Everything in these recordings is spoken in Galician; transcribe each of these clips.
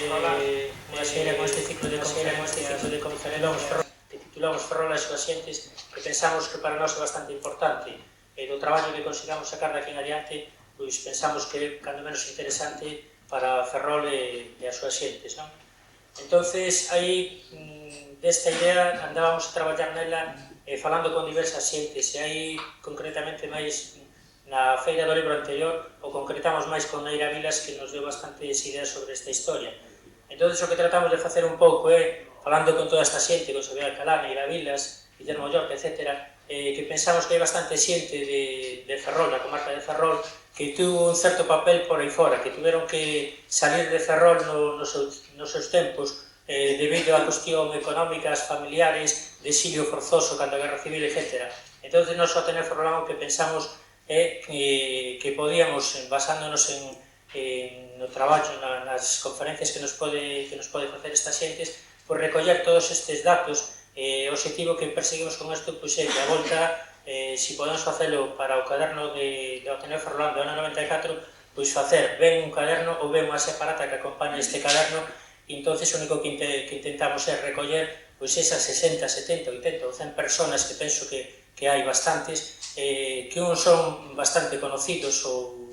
unha serie con este ciclo de conferencias que titulamos Ferrol e as súas xentes, que pensamos que para nós é bastante importante, e do traballo que consigamos sacar daqui en adiante, pois pensamos que é cando menos interesante para Ferrol e as súas xentes, non? Entonces, aí, desta idea, andábamos a traballar nela falando con diversas xentes, e aí, concretamente, máis na feira do libro anterior, o concretamos máis con Neira Vilas, que nos deu bastantes ideas sobre esta historia. Entón, o que tratamos de facer un pouco é, falando con toda esta xente, con Xavier Alcalá, Neira Vilas, Guillermo Llorca, etc., que pensamos que hai bastante xente de Ferrol, da comarca de Ferrol, que tuvo un certo papel por aí fora, que tiveron que salir de Ferrol nos seus tempos debido a cuestión económicas, familiares, de exilio forzoso, cando a Guerra Civil, etc. Entón, nós ao tener Ferrolán o que pensamos é que podíamos, basándonos no traballo, nas conferencias que nos pode facer estas xentes, pois recoller todos estes datos. O objetivo que perseguimos con isto é que a volta, se podemos facelo para o caderno de Ateneo Ferrolán do ano 94, pois facer ben un caderno ou ben unha separata que acompañe este caderno, e entonces o único que intentamos é recoller esas 60, 70, 80 ou 100 personas que penso que hai bastantes, que uns son bastante conocidos ou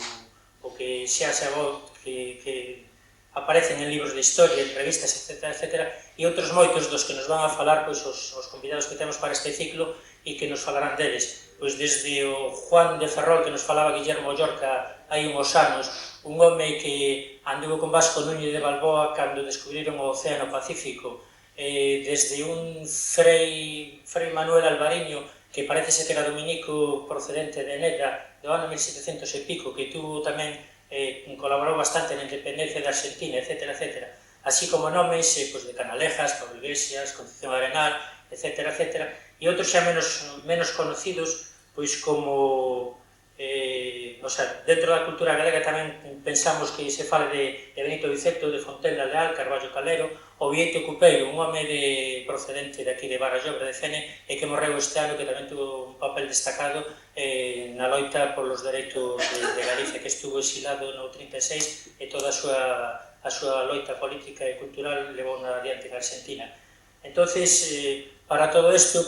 que xa se abou que aparecen en libros de historia, en revistas, etc., e outros moitos dos que nos van a falar os convidados que temos para este ciclo e que nos falarán deles. Pois desde o Juan de Ferrol, que nos falaba Guillermo Llorca hai uns anos, un home que anduvo con Vasco Núñez de Balboa cando descubriron o Océano Pacífico, desde un Frei Manuel Alvariño, que parece ser que era dominico procedente de Negra, do ano 1700 e pico, que tuvo tamén colaborou bastante na independencia de Argentina, etc., así como nomes de Canalejas, Pablo Iglesias, Concepción Arenal, etc., e outros xa menos conocidos, pois como dentro da cultura galega tamén pensamos que se fale de Benito Viceto, de Fontela Leal, Carballo Calero, ou Bieito Cupeiro, un home procedente de aquí de Barallobre de Fene e que morreu este ano, que tamén tuvo un papel destacado na loita polos dereitos de Galicia, que estuvo exilado no 36 e toda a súa loita política e cultural levou adiante en Argentina. Entonces, para todo isto,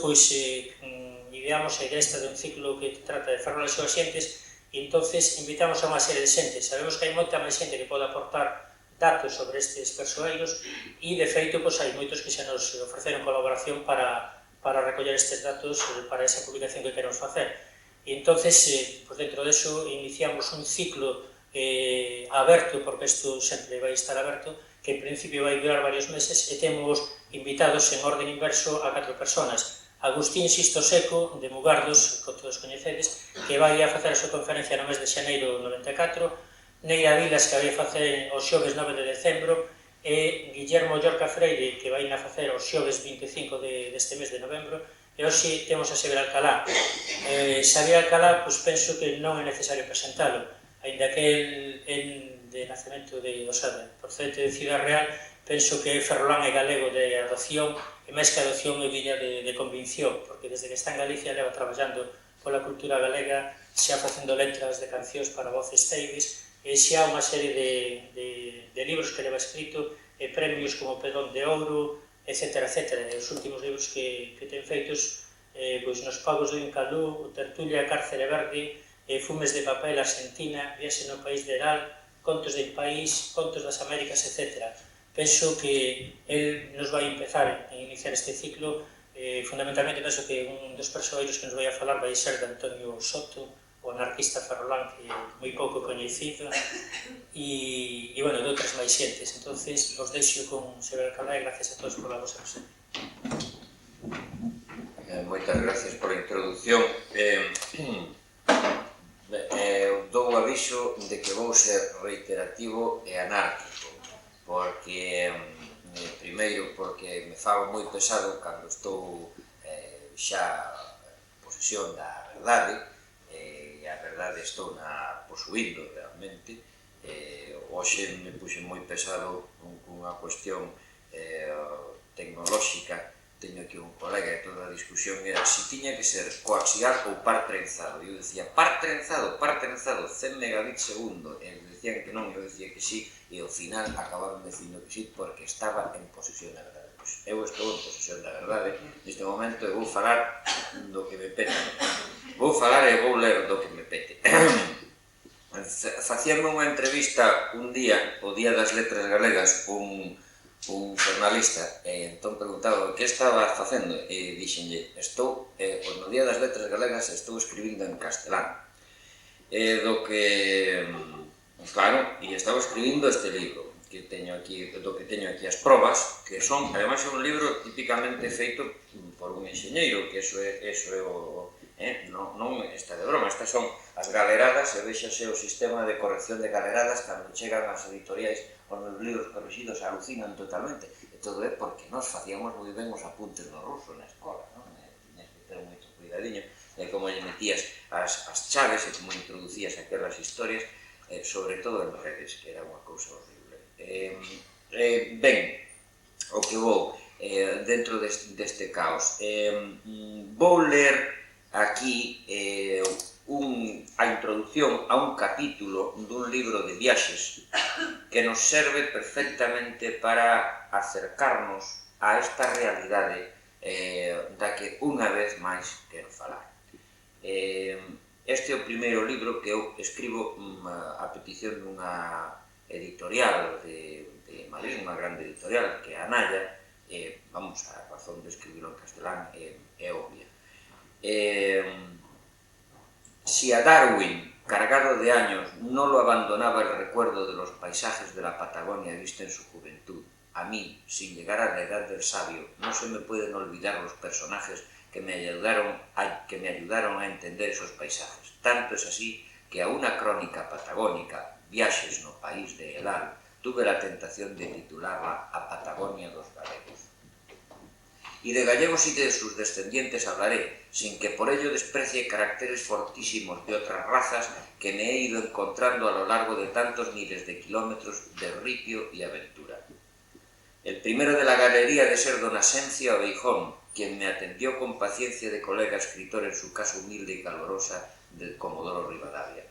ideamos a idea esta de un ciclo que trata de Ferrol e as súas xentes, e entonces invitamos a unha serie de xentes. Sabemos que hai moita máis xente que pode aportar datos sobre estes persoeiros e, de feito, hai moitos que xa nos ofreceron colaboración para recoller estes datos para esa publicación que queremos facer. E entonces, dentro deso, iniciamos un ciclo aberto, porque isto sempre vai estar aberto, que en principio vai durar varios meses, e temos invitados en orden inverso a 4 personas. Agustín Sisto Seco, de Mugardos, que todos coñecedes, que vai a facer a súa conferencia no mes de xaneiro do 94, Neira Vilas, que vai a facer os xoves 9 de decembro, e Guillermo Llorca Freire, que vai a facer os xoves 25 deste mes de novembro, e hoxe temos a Xavier Alcalá. Xavier Alcalá, penso que non é necesario presentalo, ainda que el de nacemento procedente de Ciudad Real, penso que Ferrolán é galego de adopción, e máis que adopción é villa de convinción, porque desde que está en Galicia leva traballando pola cultura galega, xa facendo letras de cancións para voces teibes, e xa unha serie de libros que leva escrito, e premios como Pedón de Ouro, etc. Os últimos libros que ten feitos nos Pagos do Incalú, Tertulia, Cárcere Verde, Fumes de Papel, Argentina, Viaxe no País de Heral, Contos del País, Contos das Américas, etc. Penso que el nos vai empezar a iniciar este ciclo. Fundamentalmente penso que un dos persoeiros que nos vai a falar vai ser de Antonio Soto, o anarquista ferrolán, que é moi pouco coñecido, e de outras máis xentes. Entón, os deixo con Xavier Alcalá e gracias a todos por a vosa presencia. Moitas gracias por a introducción. Dou o aviso de que vou ser reiterativo e anárquico, porque primeiro porque me fago moi pesado cando estou xa en posesión da verdade, e a verdade estou na posuindo realmente. Hoxe me puxe moi pesado cunha cuestión tecnolóxica teño aquí un colega e toda a discusión era se tiña que ser coaxial ou par trenzado. E eu dicía, par trenzado, 100 megabits segundo. E decían que non, eu dicía que sí, e ao final acabaron dicindo que sí porque estaba en posesión da verdade. Pois eu estou en posesión da verdade, neste momento eu vou falar do que me pete. Vou falar e vou ler do que me pete. Facíame unha entrevista un día, o Día das Letras Galegas, un xornalista, e entón preguntaba que estaba facendo, e dixenlle, no Día das Letras Galegas estou escribindo en castelán. Do que, claro, e estaba escribindo este libro, que teño aquí, do que teño aquí as probas, que son, ademais, un libro típicamente feito por un enxeñeiro, que eso é o... non está de broma, estas son as galeradas, e vexase o sistema de corrección de galeradas cando chegan as editoriais os meus libros corrixidos, alucinan totalmente, e todo é porque nós facíamos moi ben os apuntes do ruso na escola, non? Tiñas que ter moito cuidadiño de como lle metías as chaves e como introducías aquelas historias, sobre todo en redes, que era unha cousa horrible. Ben, o que vou dentro deste caos, vou ler aquí a introducción a un capítulo dun libro de viaxes que nos serve perfectamente para acercarnos a esta realidade da que unha vez máis quero falar. Este é o primeiro libro que eu escribo a petición dunha editorial de Madrid, unha grande editorial, que é a Naya, vamos, a razón de escribirlo en castelán é obvia. Si a Darwin, cargado de años, no lo abandonaba el recuerdo de los paisajes de la Patagonia vista en su juventud, a mí, sin llegar a la edad del sabio, no se me pueden olvidar los personajes que me ayudaron a entender esos paisajes. Tanto es así que a una crónica patagónica, Viaxes no país de Elar, tuve la tentación de titularla A Patagonia dos Galegos. Y de gallegos y de sus descendientes hablaré, sin que por ello desprecie caracteres fortísimos de otras razas que me he ido encontrando a lo largo de tantos miles de kilómetros de ripio y aventura. El primero de la galería de ser don Asencio Abeijón, quien me atendió con paciencia de colega escritor en su casa humilde y calorosa del Comodoro Rivadavia.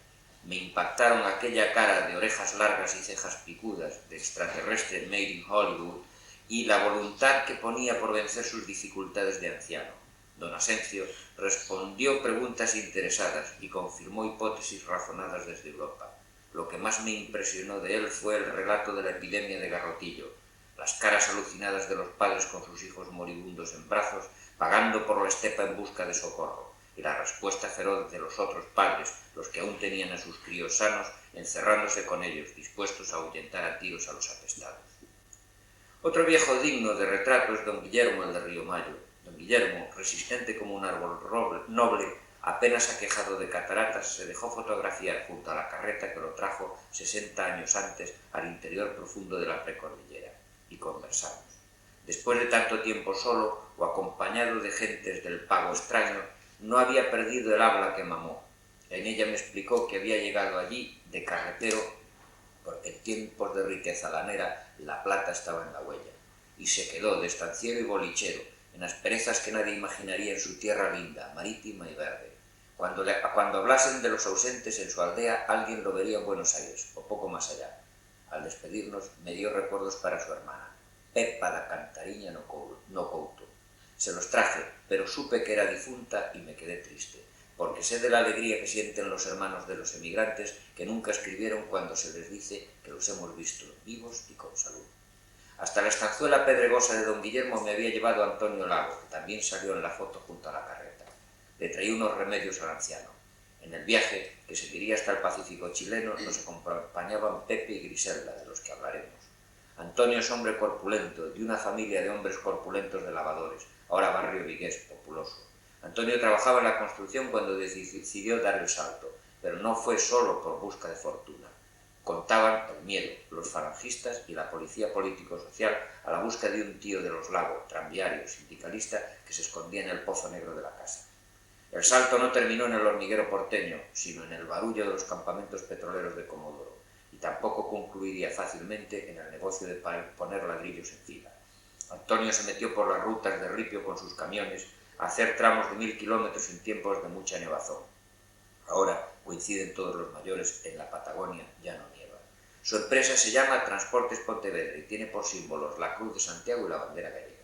Me impactaron aquella cara de orejas largas y cejas picudas, de extraterrestre made in Hollywood, y la voluntad que ponía por vencer sus dificultades de anciano. Don Asencio respondió preguntas interesadas y confirmó hipótesis razonadas desde Europa. Lo que más me impresionó de él fue el relato de la epidemia de Garrotillo, las caras alucinadas de los padres con sus hijos moribundos en brazos, vagando por la estepa en busca de socorro, y la respuesta feroz de los otros padres, los que aún tenían a sus críos sanos, encerrándose con ellos, dispuestos a ahuyentar a tiros a los apestados. Otro viejo digno de retrato es don Guillermo, el de Río Mayo. Don Guillermo, resistente como un árbol noble, apenas aquejado de cataratas, se dejó fotografiar junto a la carreta que lo trajo 60 años antes al interior profundo de la precordillera, y conversamos. Después de tanto tiempo solo o acompañado de gentes del pago extraño, no había perdido el habla que mamó. En ella me explicó que había llegado allí de carretero porque en tiempos de riqueza lanera la plata estaba en la huella, y se quedó de estanciero y bolichero en asperezas que nadie imaginaría en su tierra linda, marítima y verde. Cuando hablasen de los ausentes en su aldea, alguien lo vería en Buenos Aires, o poco más allá. Al despedirnos, me dio recuerdos para su hermana, Pepa da Cantariña no Couto. Se los traje, pero supe que era difunta y me quedé triste, porque sé de la alegría que sienten los hermanos de los emigrantes que nunca escribieron cuando se les dice que los hemos visto vivos y con salud. Hasta la estanzuela pedregosa de don Guillermo me había llevado Antonio Lago, que también salió en la foto junto a la carreta. Le traía unos remedios al anciano. En el viaje, que seguiría hasta el Pacífico chileno, nos acompañaban Pepe y Griselda, de los que hablaremos. Antonio es hombre corpulento, de una familia de hombres corpulentos de lavadores, ahora barrio vigués, populoso. Antonio trabajaba en la construcción cuando decidió dar el salto, pero no fue solo por busca de fortuna. Contaban el miedo, los falangistas y la policía político-social a la búsqueda de un tío de los Lagos, tranviario, sindicalista, que se escondía en el pozo negro de la casa. El salto no terminó en el hormiguero porteño, sino en el barullo de los campamentos petroleros de Comodoro, y tampoco concluiría fácilmente en el negocio de poner ladrillos en fila. Antonio se metió por las rutas de ripio con sus camiones a hacer tramos de 1000 kilómetros en tiempos de mucha nevazón. Ahora coinciden todos los mayores, en la Patagonia ya no nieva. Su empresa se llama Transportes Pontevedra y tiene por símbolos la Cruz de Santiago y la bandera gallega.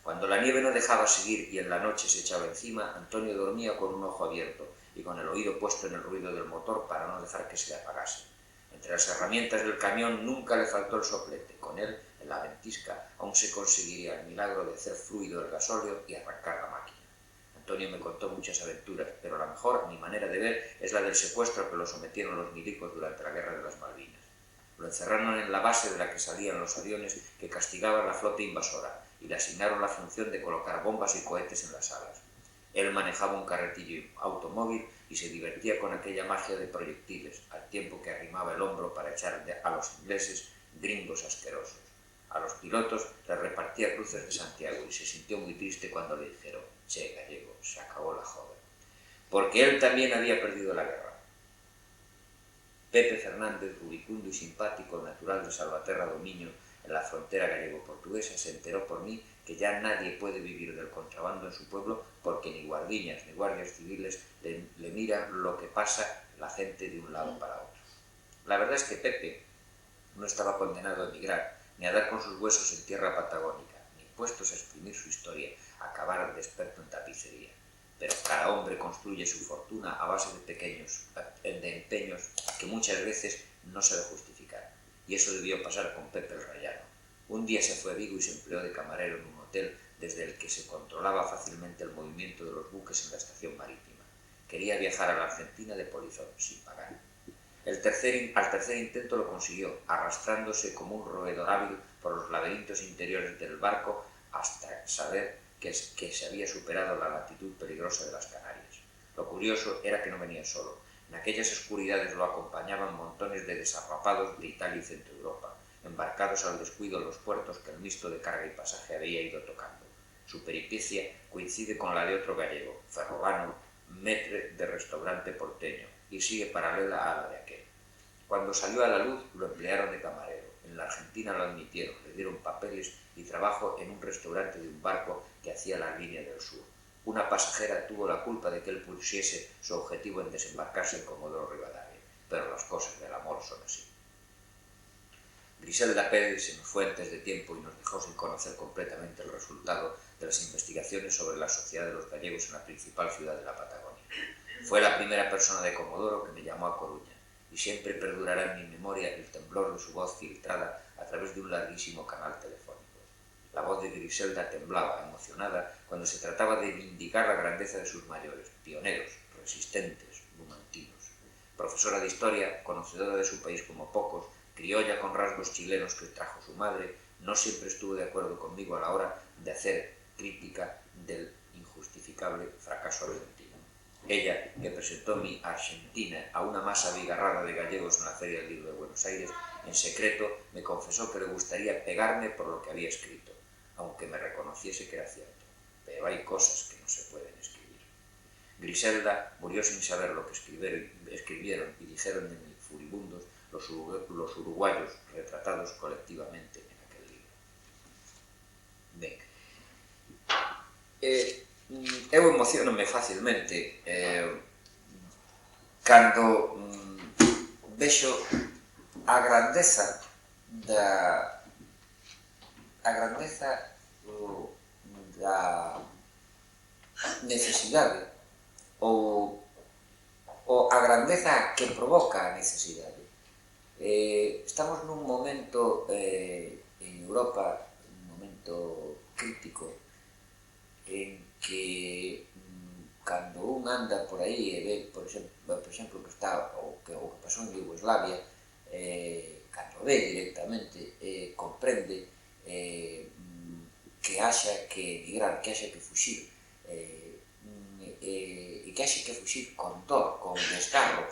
Cuando la nieve no dejaba seguir y en la noche se echaba encima, Antonio dormía con un ojo abierto y con el oído puesto en el ruido del motor para no dejar que se le apagase. Entre las herramientas del camión nunca le faltó el soplete. Con él, en la ventisca, aún se conseguiría el milagro de hacer fluido el gasóleo y arrancar la máquina. Antonio me contó muchas aventuras, pero la mejor, a mi manera de ver, es la del secuestro que lo sometieron los milicos durante la Guerra de las Malvinas. Lo encerraron en la base de la que salían los aviones que castigaban la flota invasora y le asignaron la función de colocar bombas y cohetes en las alas. Él manejaba un carretillo automóvil y se divertía con aquella magia de proyectiles, al tiempo que arrimaba el hombro para echar a los ingleses gringos asquerosos. A los pilotos les repartía cruces de Santiago y se sintió muy triste cuando le dijeron: «Che, gallego, se acabó la joda», porque él también había perdido la guerra. Pepe Fernández, rubicundo y simpático, natural de Salvaterra do Miño, en la frontera gallego-portuguesa, se enteró por mí que ya nadie puede vivir del contrabando en su pueblo porque ni guardiñas ni guardias civiles le miran lo que pasa la gente de un lado para otro. La verdad es que Pepe no estaba condenado a emigrar, ni a dar con sus huesos en tierra patagónica, ni puestos a exprimir su historia, a acabar de experto en tapicería. Pero cada hombre construye su fortuna a base de pequeños empeños que muchas veces no se debe justificar. Y eso debió pasar con Pepe el Rayano. Un día se fue a Vigo y se empleó de camarero en un hotel desde el que se controlaba fácilmente el movimiento de los buques en la estación marítima. Quería viajar a la Argentina de polizón, sin pagar. Al tercer intento lo consiguió, arrastrándose como un roedor hábil por los laberintos interiores del barco hasta saber que se había superado la latitud peligrosa de las Canarias. Lo curioso era que no venía solo. En aquellas oscuridades lo acompañaban montones de desarrapados de Italia y Centro Europa, embarcados al descuido en los puertos que el mixto de carga y pasaje había ido tocando. Su peripecia coincide con la de otro gallego, ferrolano, maître de restaurante porteño, y sigue paralela a la de aquel. Cuando salió a la luz, lo emplearon de camarero. En la Argentina lo admitieron, le dieron papeles y trabajo en un restaurante de un barco que hacía la línea del sur. Una pasajera tuvo la culpa de que él pusiese su objetivo en desembarcarse en Comodoro Rivadavia, pero las cosas del amor son así. Griselda Pérez se nos fue antes de tiempo y nos dejó sin conocer completamente el resultado de las investigaciones sobre la sociedad de los gallegos en la principal ciudad de la Patagonia. Fue la primera persona de Comodoro que me llamó a Coruña, y siempre perdurará en mi memoria el temblor de su voz filtrada a través de un larguísimo canal telefónico. La voz de Griselda temblaba, emocionada, cuando se trataba de vindicar la grandeza de sus mayores, pioneros, resistentes, numantinos. Profesora de historia, conocedora de su país como pocos, criolla con rasgos chilenos que trajo su madre, no siempre estuvo de acuerdo conmigo a la hora de hacer crítica del injustificable fracaso argentino. Ella, que presentó mi Argentina a una masa abigarrada de gallegos en la Feria del Libro de Buenos Aires, en secreto me confesó que le gustaría pegarme por lo que había escrito, aunque me reconociese que era cierto. Pero hay cosas que no se pueden escribir. Griselda murió sin saber lo que escribieron y dijeron de mí furibundos los uruguayos retratados colectivamente en aquel libro. Ben, eu emociono-me facilmente cando vexo a grandeza da necesidade ou a grandeza que provoca a necesidade. Estamos nun momento en Europa, un momento crítico, en que cando un anda por aí e ve, por exemplo, que está o que pasou en Yugoslavia, cando ve directamente, comprende que haxa que emigrar, que haxa que fuxir, e que haxa que fuxir con dor, con desgarro.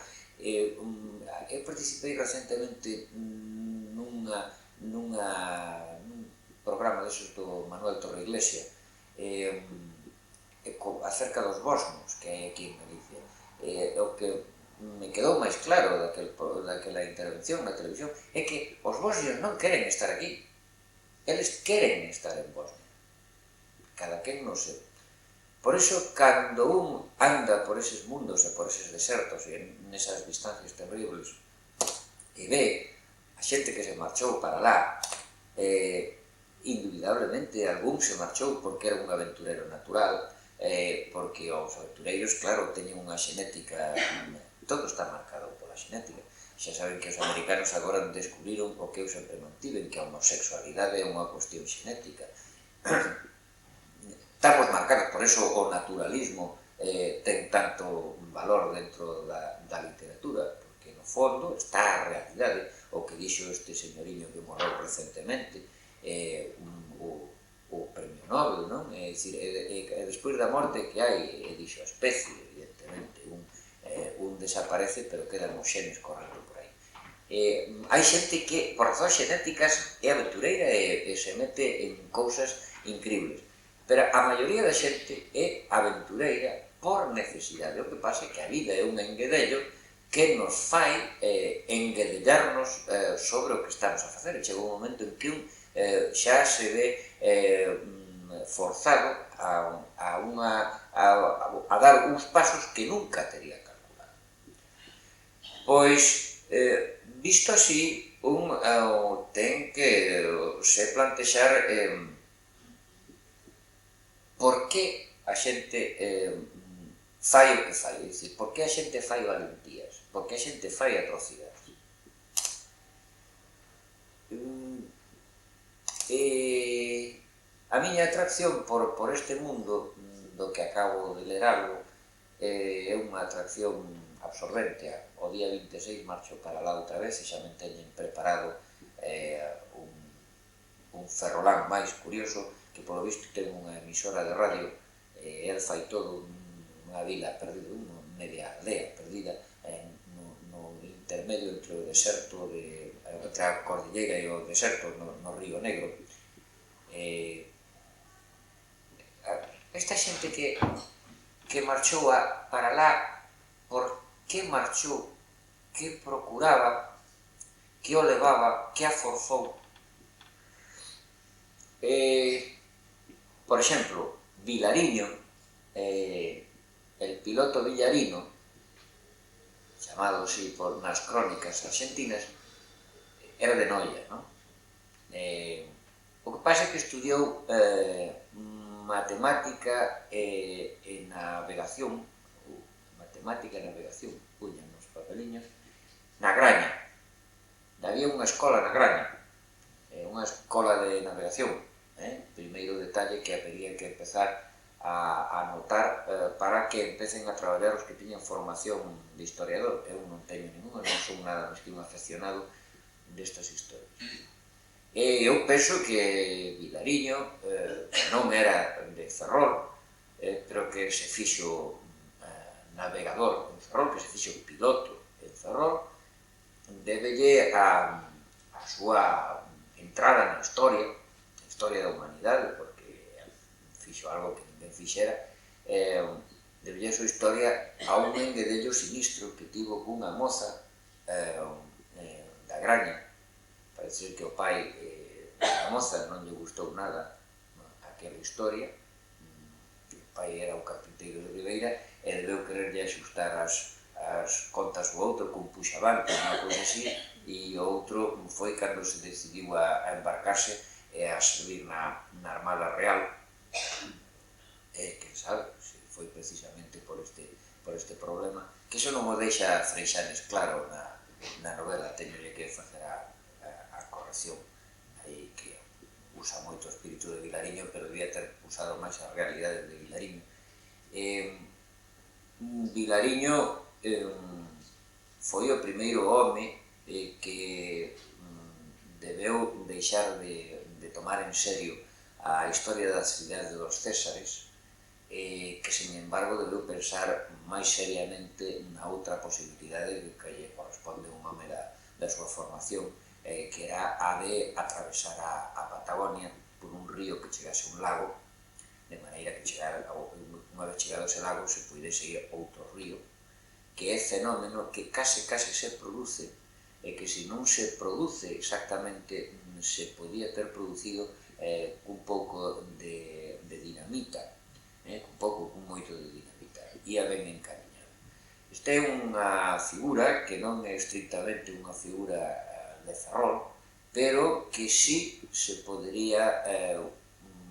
Eu participei recentemente nun programa desos do Manuel Torre Iglesia acerca dos bosnios que hai aquí en Galicia. O que me quedou máis claro daquela intervención na televisión é que os bosnios non queren estar aquí. eles queren estar en Bosnia, cada quen no seu. Por iso, cando un anda por eses mundos e por eses desertos e nesas distancias terribles e ve a xente que se marchou para lá, indubidablemente algún se marchou porque era un aventurero natural, porque os aventureiros, claro, teñen unha xenética, todo está marcado pola xenética. Xa saben que os americanos agora descubriron o que eu sempre mantiven, que a homosexualidade é unha cuestión xenética. Estamos marcados, por eso o naturalismo ten tanto valor dentro da literatura, porque no fondo está a realidade, o que dixo este señoriño que morreu recentemente, o premio Nobel, non? É dicir, despois da morte que hai, dixo a especie, evidentemente, un desaparece, pero quedan os xenes correndo por aí. Hai xente que, por razóns xenéticas, é aventureira e se mete en cousas increíbles. Pero a maioría da xente é aventureira por necesidade. O que pasa é que a vida é un enguedello que nos fai enguedellarnos sobre o que estamos a facer. E chega un momento en que un xa se ve forzado a dar uns pasos que nunca tería calculado. Pois, visto así, un ten que se plantexar por que a xente fai o que fai, é dicir, por que a xente fai valentías, por que a xente fai atrocidades. A miña atracción por este mundo do que acabo de ler algo é unha atracción absorbente. O día 26 marcho para lá outra vez e xa me teñen preparado un ferrolán máis curioso que polo visto ten unha emisora de radio, el fai todo nunha vila perdida, unha media aldea perdida no intermedio entre o deserto, entre a cordilleira e o deserto no Río Negro. Esta xente que marchou para lá, por que marchou, que procuraba, que o levaba, que a forzou. Por exemplo, Vilariño, el piloto Villarino, chamado así nas crónicas argentinas, era de Noia, non? O que pasa é que estudiou matemática e navegación, puñan nos papeliños, na Graña. Había unha escola na Graña, unha escola de navegación. Primeiro detalle que habería que empezar a notar para que empecen a traballar os que tiñan formación de historiador. Eu non teño ninguna, non son nada máis que un aficionado destas historias. Eu penso que Vilariño non era de Ferrol, pero que se fixo navegador en Ferrol, que se fixo piloto en Ferrol, debelle a súa entrada na historia da humanidade, porque fixo algo que ninguén fixera, debelle a súa historia a un enguedello sinistro que tivo cunha moza da Graña. Parece ser que o pai da moza non lle gustou nada aquela historia. O pai era o carpinteiro de Oliveira e debeu quererlle axustar as contas o outro con puxabanco, unha cousa así, e o outro foi cando se decidiu a embarcarse e a servir na Armada Real. Quen sabe, se foi precisamente por este problema, que iso non o deixa Freixanes claro na novela, teñolle que facer a corrección aí, que usa moito o espírito de Vilariño, pero debía ter usado máis a realidade de Vilariño. Vilariño foi o primeiro home que debeu deixar de tomar en serio a historia da cidade dos Césares, que, sin embargo, debeu pensar máis seriamente na outra posibilidade que lle corresponde a un home da súa formación, que era a de atravesar a Patagonia por un río que chegase a un lago, de maneira que unha vez chegado a ese lago se puidese ir outro río, que é fenómeno que case se produce, e que se non se produce exactamente se podía ter producido cun pouco de dinamita, cun moito de dinamita, ia ben encaminhado. Esta é unha figura que non é estrictamente unha figura de Ferrol, pero que sí se podería,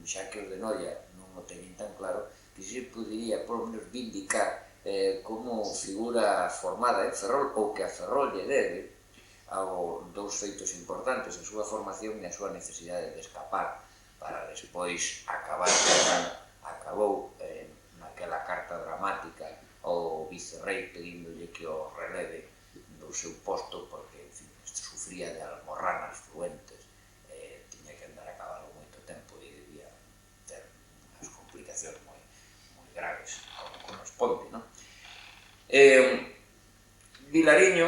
xa que os de Noia non o teñen tan claro, que sí podería, por lo menos, vindicar como figura formada en Ferrol, ou que a Ferrol lle debe ao dous feitos importantes, a súa formación e a súa necesidade de escapar para despois acabar como acabou naquela carta dramática ao vicerrei pedíndolle que o releve do seu posto porque, en fin, sufría de almorranas fluentes, tiña que andar a cabalo moito tempo e debía ter unhas complicacións moi graves, como corresponde, non? Vilariño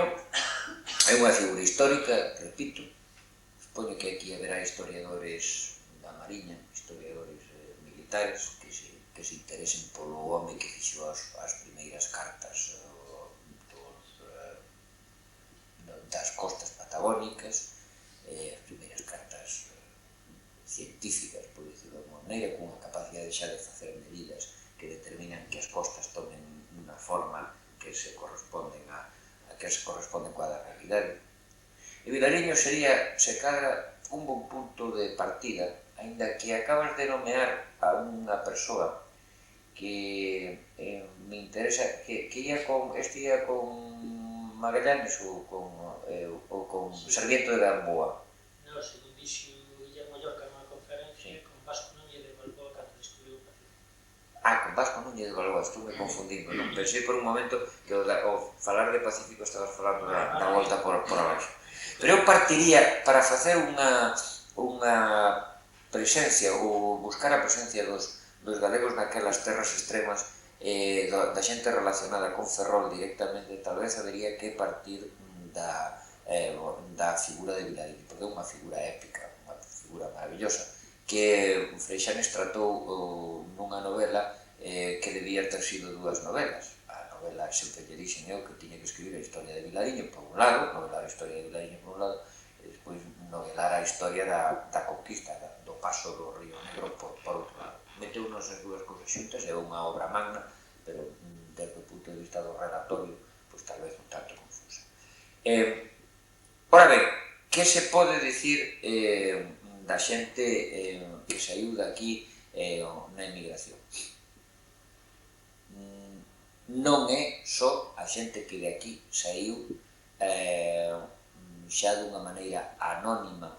é unha figura histórica, repito, supoño que aquí haberá historiadores da Mariña, historiadores militares, que se interesen polo home que fixo as primeiras cartas das costas patagónicas, as primeiras cartas científicas, por decirlo de alguma maneira, cunha capacidade xa de facer medidas que determinan que as costas tomen unha forma que se corresponden coa da realidade. E Vilariño sería, se cadra, un bon punto de partida, aínda que acabas de nomear a unha persoa que me interesa, que ia con Magallanes ou con Sarmiento de Gamboa. No, según dixo Guillermo Llorca nunha conferencia, con Vasco Núñez de Balboa cando descubriu o Pacífico. Con Vasco Núñez de Balboa, estuve confundindo, non? Pensei por un momento que ao falar de Pacífico estabas falando da volta por abaixo. Pero eu partiría para facer unha presencia ou buscar a presencia dos galegos naquelas terras extremas da xente relacionada con Ferrol directamente, tal vez habería que partir da figura de Vilariño, porque é unha figura épica, unha figura maravillosa, que Freixanes tratou nunha novela que debía ter sido dúas novelas. A novela, sempre lle dixen eu que tiña que escribir a historia de Vilariño por un lado, novelar a historia de Vilariño por un lado, e despois novelar a historia da conquista, do paso do Río Negro por outro lado. Meteunos as dúas cousas xuntas, é unha obra magna, pero desde o punto de vista do relatorio, pois tal vez un tanto confusa. Ora ben, que se pode dicir da xente que saiu daqui na emigración? Non é só a xente que de aquí saiu xa dunha maneira anónima,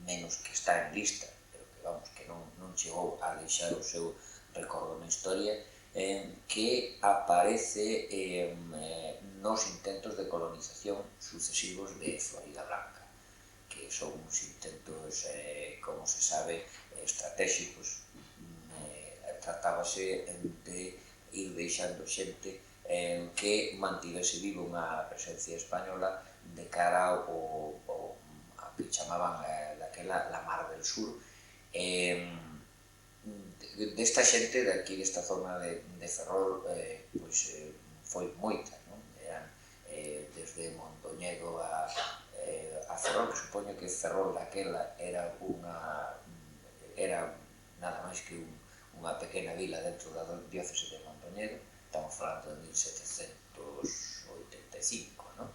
menos que está en lista, pero que, vamos, que non chegou a deixar o seu recordo na historia, que aparece nos intentos de colonización sucesivos de Florida Blanca, que son uns intentos, como se sabe, estratégicos. Tratábase de ir deixando xente que mantivese viva unha presencia española de cara ao que chamaban daquela la Mar del Sur. Desta xente de aquí, desta zona de Ferrol, foi moita, non? Eran desde Mondoñedo a Ferrol, que supoño que Ferrol daquela era nada máis que unha pequena vila dentro da diócese de Mondoñedo. Estamos falando de 1785, non?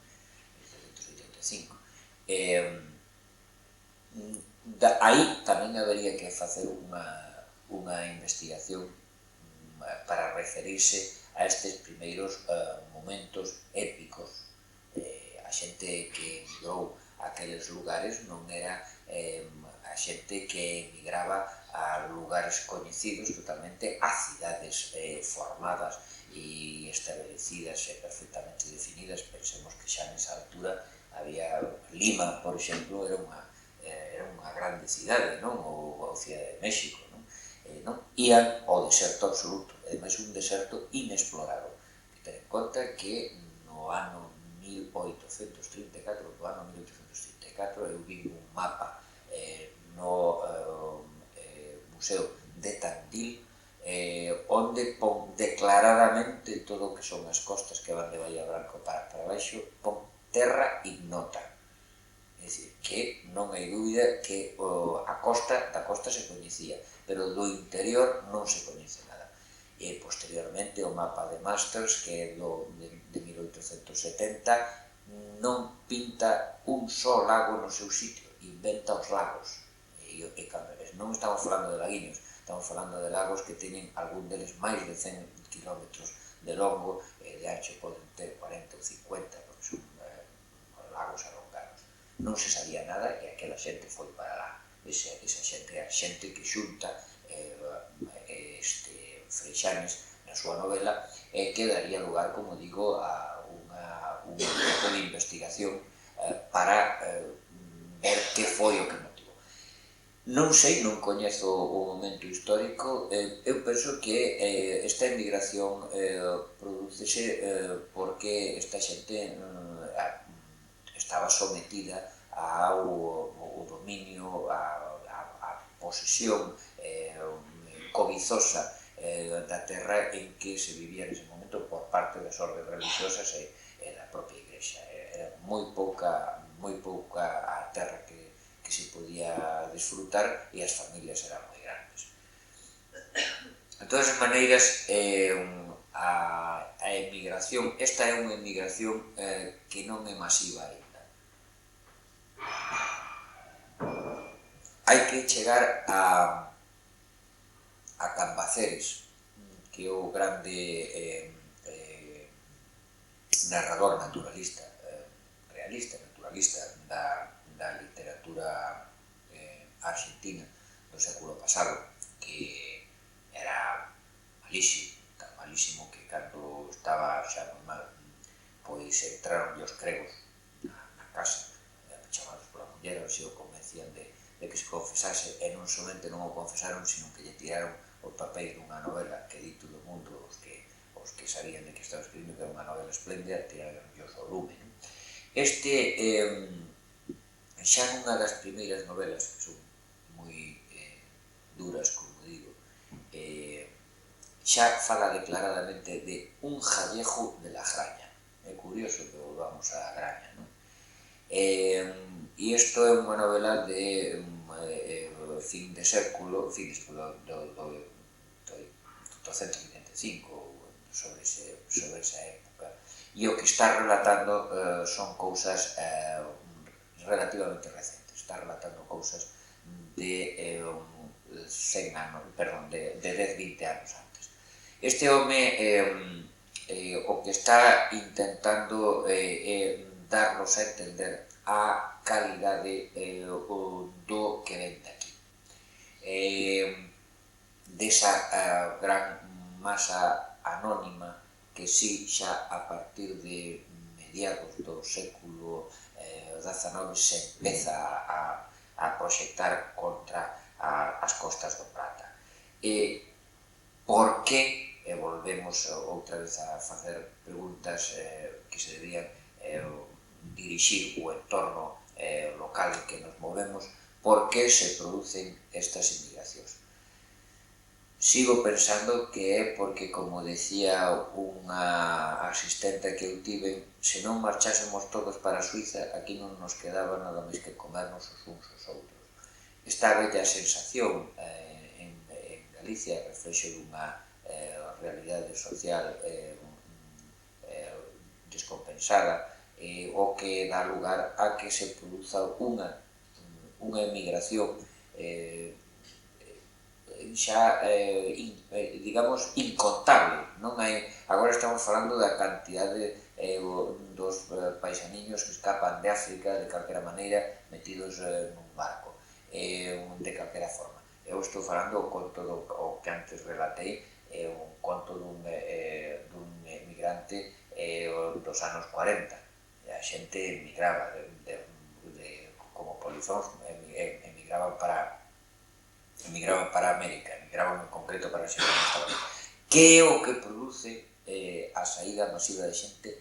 1785. Aí tamén habería que facer unha investigación para referirse a estes primeiros momentos épicos. A xente que emigrou a aqueles lugares non era a xente que emigraba a lugares coñecidos totalmente, a cidades formadas e establecidas e perfectamente definidas. Pensemos que xa nesa altura había Lima, por exemplo, era unha grande cidade, non? Ou a Cidade de México, non? Ian ao deserto absoluto, ademais un deserto inexplorado. Ten en conta que no ano 1834 eu vi un mapa no Museo de Tandil onde pon declaradamente todo o que son as costas que van de Bahía Blanco para baixo, pon terra ignota. É dicir, que non hai dúbida que da costa se coñecía, pero do interior non se coñece nada. E posteriormente o mapa de Masters, que é de 1870, non pinta un só lago no seu sitio, inventa os lagos. E non estamos falando de laguiños, estamos falando de lagos que teñen algún deles máis de 100 kilómetros de longo e de ancho poden ter 40 ou 50, porque son lagos alongados. Non se sabía nada e aquela xente foi para lá. Esa xente é a xente que xunta Freixanes na súa novela e que daría lugar, como digo, a un grupo de investigación para ver que foi o que motivou. Non sei, non coñezo o momento histórico, eu penso que esta emigración prodúcese porque esta xente estaba sometida ao dominio, á posesión cobizosa da terra en que se vivía nese momento por parte das ordes religiosas e da propia Igrexa. Era moi pouca a terra que se podía disfrutar e as familias eran moi grandes. De todas as maneiras, a emigración, esta é unha emigración que non é masiva ainda. Hai que chegar a Cambaceres, que é o grande narrador naturalista, naturalista da literatura argentina do século pasado, que era malísimo, tan malísimo que cando estaba xa moi mal, pois entraron os gregos na casa, chamados pola muller, e o convencían de que se confesase, e non somente non o confesaron, sino que lle tiraron os papéis dunha novela que di todo o mundo, os que sabían de que estaba escribindo, que era unha novela esplendida, tiraron o lume. Este, xa nunha das primeiras novelas, que son moi duras, como digo, xa fala declaradamente de un jallejo de la graña. É curioso que volvamos á graña, non? E isto é unha novela de fin de século do 125, sobre esa época, e o que está relatando son cousas relativamente recentes, está relatando cousas de 10, 20 anos antes. Este home o que está intentando é darnos a entender a calidade do que ven de aquí. Desa gran masa anónima que si xa a partir de mediados do século XIX se empeza a proxectar contra as costas do Plata. Por que, e volvemos outra vez a facer preguntas que se deberían dirixir o entorno local en que nos movemos, por que se producen estas inmigracións? Sigo pensando que é porque, como decía unha asistente que eu tive, se non marchásemos todos para Suiza, aquí non nos quedaba nada máis que comernos os uns os outros. Esta bella sensación en Galicia, reflexo dunha realidade social descompensada, o que dá lugar a que se produza unha emigración xa, digamos, incontable. Non hai, agora estamos falando da cantidade dos paisaniños que escapan de África de calquera maneira metidos nun barco, de calquera forma. Eu estou falando con todo o que antes relatei, un conto dun emigrante dos anos 40. A xente emigraba como polizóns, emigraban para América, emigraban en concreto para a xente que estaba ali. Que é o que produce a saída masiva de xente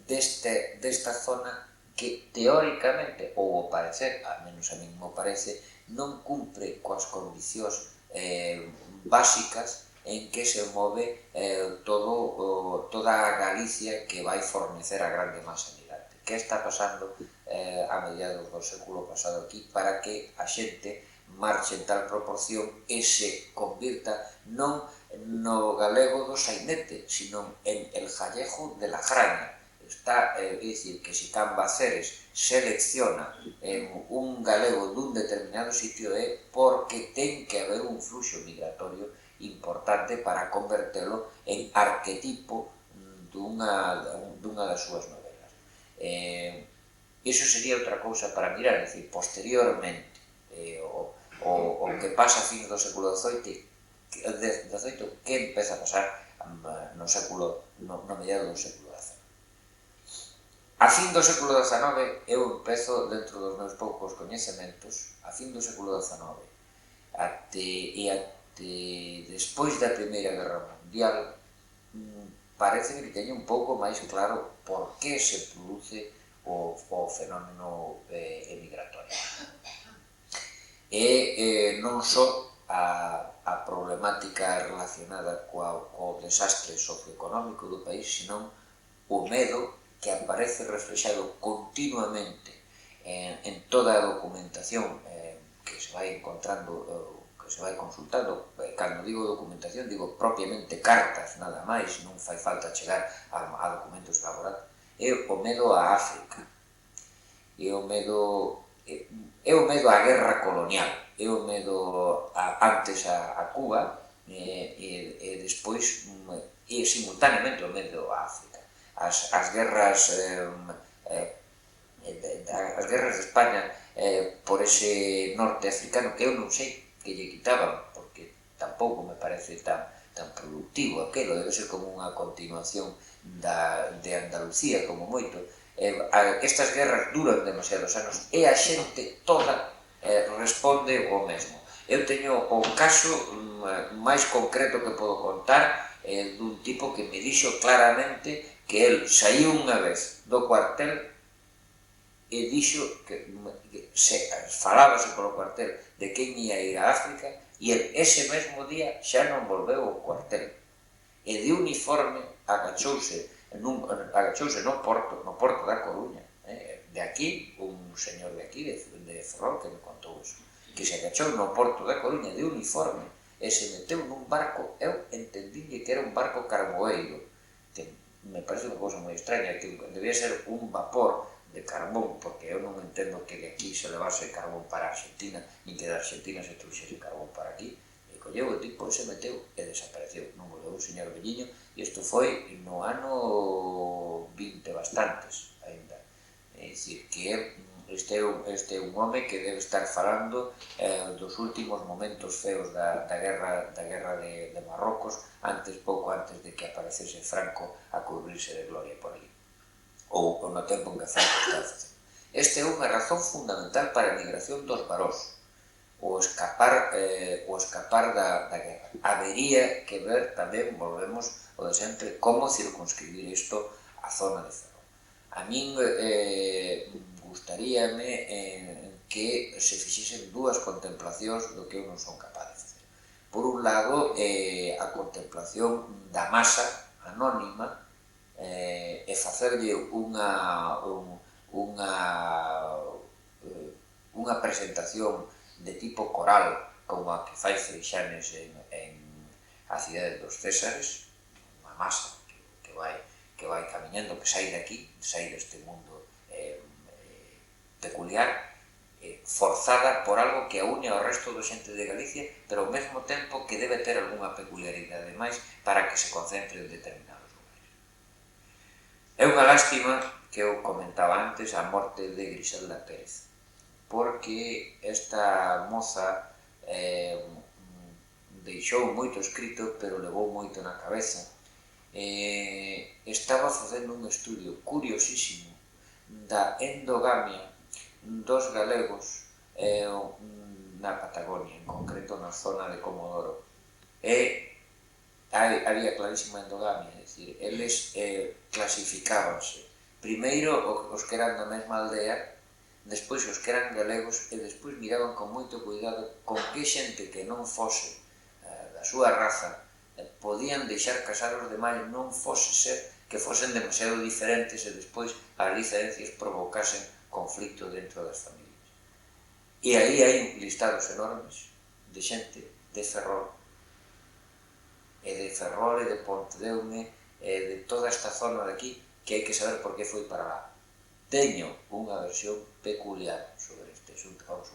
desta zona que teóricamente, ou ao parecer, a menos a mí me parece, non cumpre coas condicións básicas en que se move toda a Galicia que vai fornecer a grande masa migrante. Que está pasando a mediados do século pasado aquí para que a xente marche en tal proporción e se convirta non no galego do sainete, sino en el gallego de la graña. Está, é dicir, que se Cambaceres selecciona un galego dun determinado sitio é porque ten que haber un fluxo migratorio importante para convertelo en arquetipo dunha das súas novelas. Iso sería outra cousa para mirar, é dicir, posteriormente, o que pasa a fins do século XVIII, que empeza a pasar no mediado do século XIX. A fin do século XIX, eu empezo, dentro dos meus poucos coñecementos, a fin do século XIX, até despois da Primeira Guerra Mundial, parece que teño un pouco máis claro por que se produce o fenómeno emigratorio. E non só a problemática relacionada co desastre socioeconómico do país, senón o medo que aparece reflexado continuamente en toda a documentación que se vai encontrando, que se vai consultando. Cando digo documentación, digo propiamente cartas, nada máis, non fai falta chegar a documentos elaborados. É o medo a África, é o medo á guerra colonial, é o medo antes a Cuba e despois, e simultaneamente o medo a África. As guerras de España por ese norte africano, que eu non sei que lle quitaban, porque tampouco me parece tan productivo aquelo, debe ser como unha continuación de Andalucía, como moito. Estas guerras duran demasiados anos e a xente toda responde o mesmo. Eu teño o caso máis concreto que podo contar dun tipo que me dixo claramente que el saiu unha vez do cuartel e dixo que falábase polo cuartel de quen ia ir a África e el ese mesmo día xa non volveu ao cuartel e de uniforme agachouse no porto da Coruña. De aquí, un señor de aquí, de Ferrol, que me contou eso, que se agachou no porto da Coruña de uniforme e se meteu nun barco. Eu entendínlle que era un barco carboeiro, que me parece unha cousa moi extraña, que debía ser un vapor de carbón, porque eu non entendo que de aquí se levase carbón para Argentina, nin que de Argentina se trouxese carbón para aquí. E colleu o tipo e se meteu e desapareceu. Non volveu un señor velliño, e isto foi no ano 20 bastantes, ainda. É dicir, que este é un home que debe estar falando dos últimos momentos feos da guerra de Marrocos, pouco antes de que aparecese Franco a cubrirse de gloria por ali, ou no tempo en que Franco está facendo. Esta é unha razón fundamental para a emigración dos varós, o escapar da guerra. Habería que ver tamén, volvemos o de sempre, como circunscribir isto á zona de Ferrol. A min gustaríame que se fixesen dúas contemplacións do que eu non son capaz de facer. Por un lado, a contemplación da masa anónima e facerlle unha presentación de tipo coral como a que fai Freixanes en A cidade dos Césares, unha masa que vai camiñando, que sai daqui, sai deste mundo peculiar, forzada por algo que aúne ao resto da xente de Galicia, pero ao mesmo tempo que debe ter algunha peculiaridade máis para que se concentre en determinados lugares. É unha lástima que eu comentaba antes a morte de Griselda Pérez, porque esta moza deixou moito escrito, pero levou moito na cabeza. Estaba facendo un estudio curiosísimo da endogamia dos galegos na Patagonia, en concreto na zona de Comodoro. Había clarísima endogamia, é dicir, eles clasificábanse primeiro os que eran da mesma aldea, despois os que eran galegos e despois miraban con moito cuidado con que xente que non fose da súa raza podían deixar casar os demais, non fose ser que fosen demasiado diferentes e despois as diferencias provocasen conflicto dentro das familias. E aí hai listados enormes de xente de Ferrol e de Pontedeume e de toda esta zona de aquí que hai que saber por que foi para lá. Teño unha versión peculiar sobre este asunto, vamos,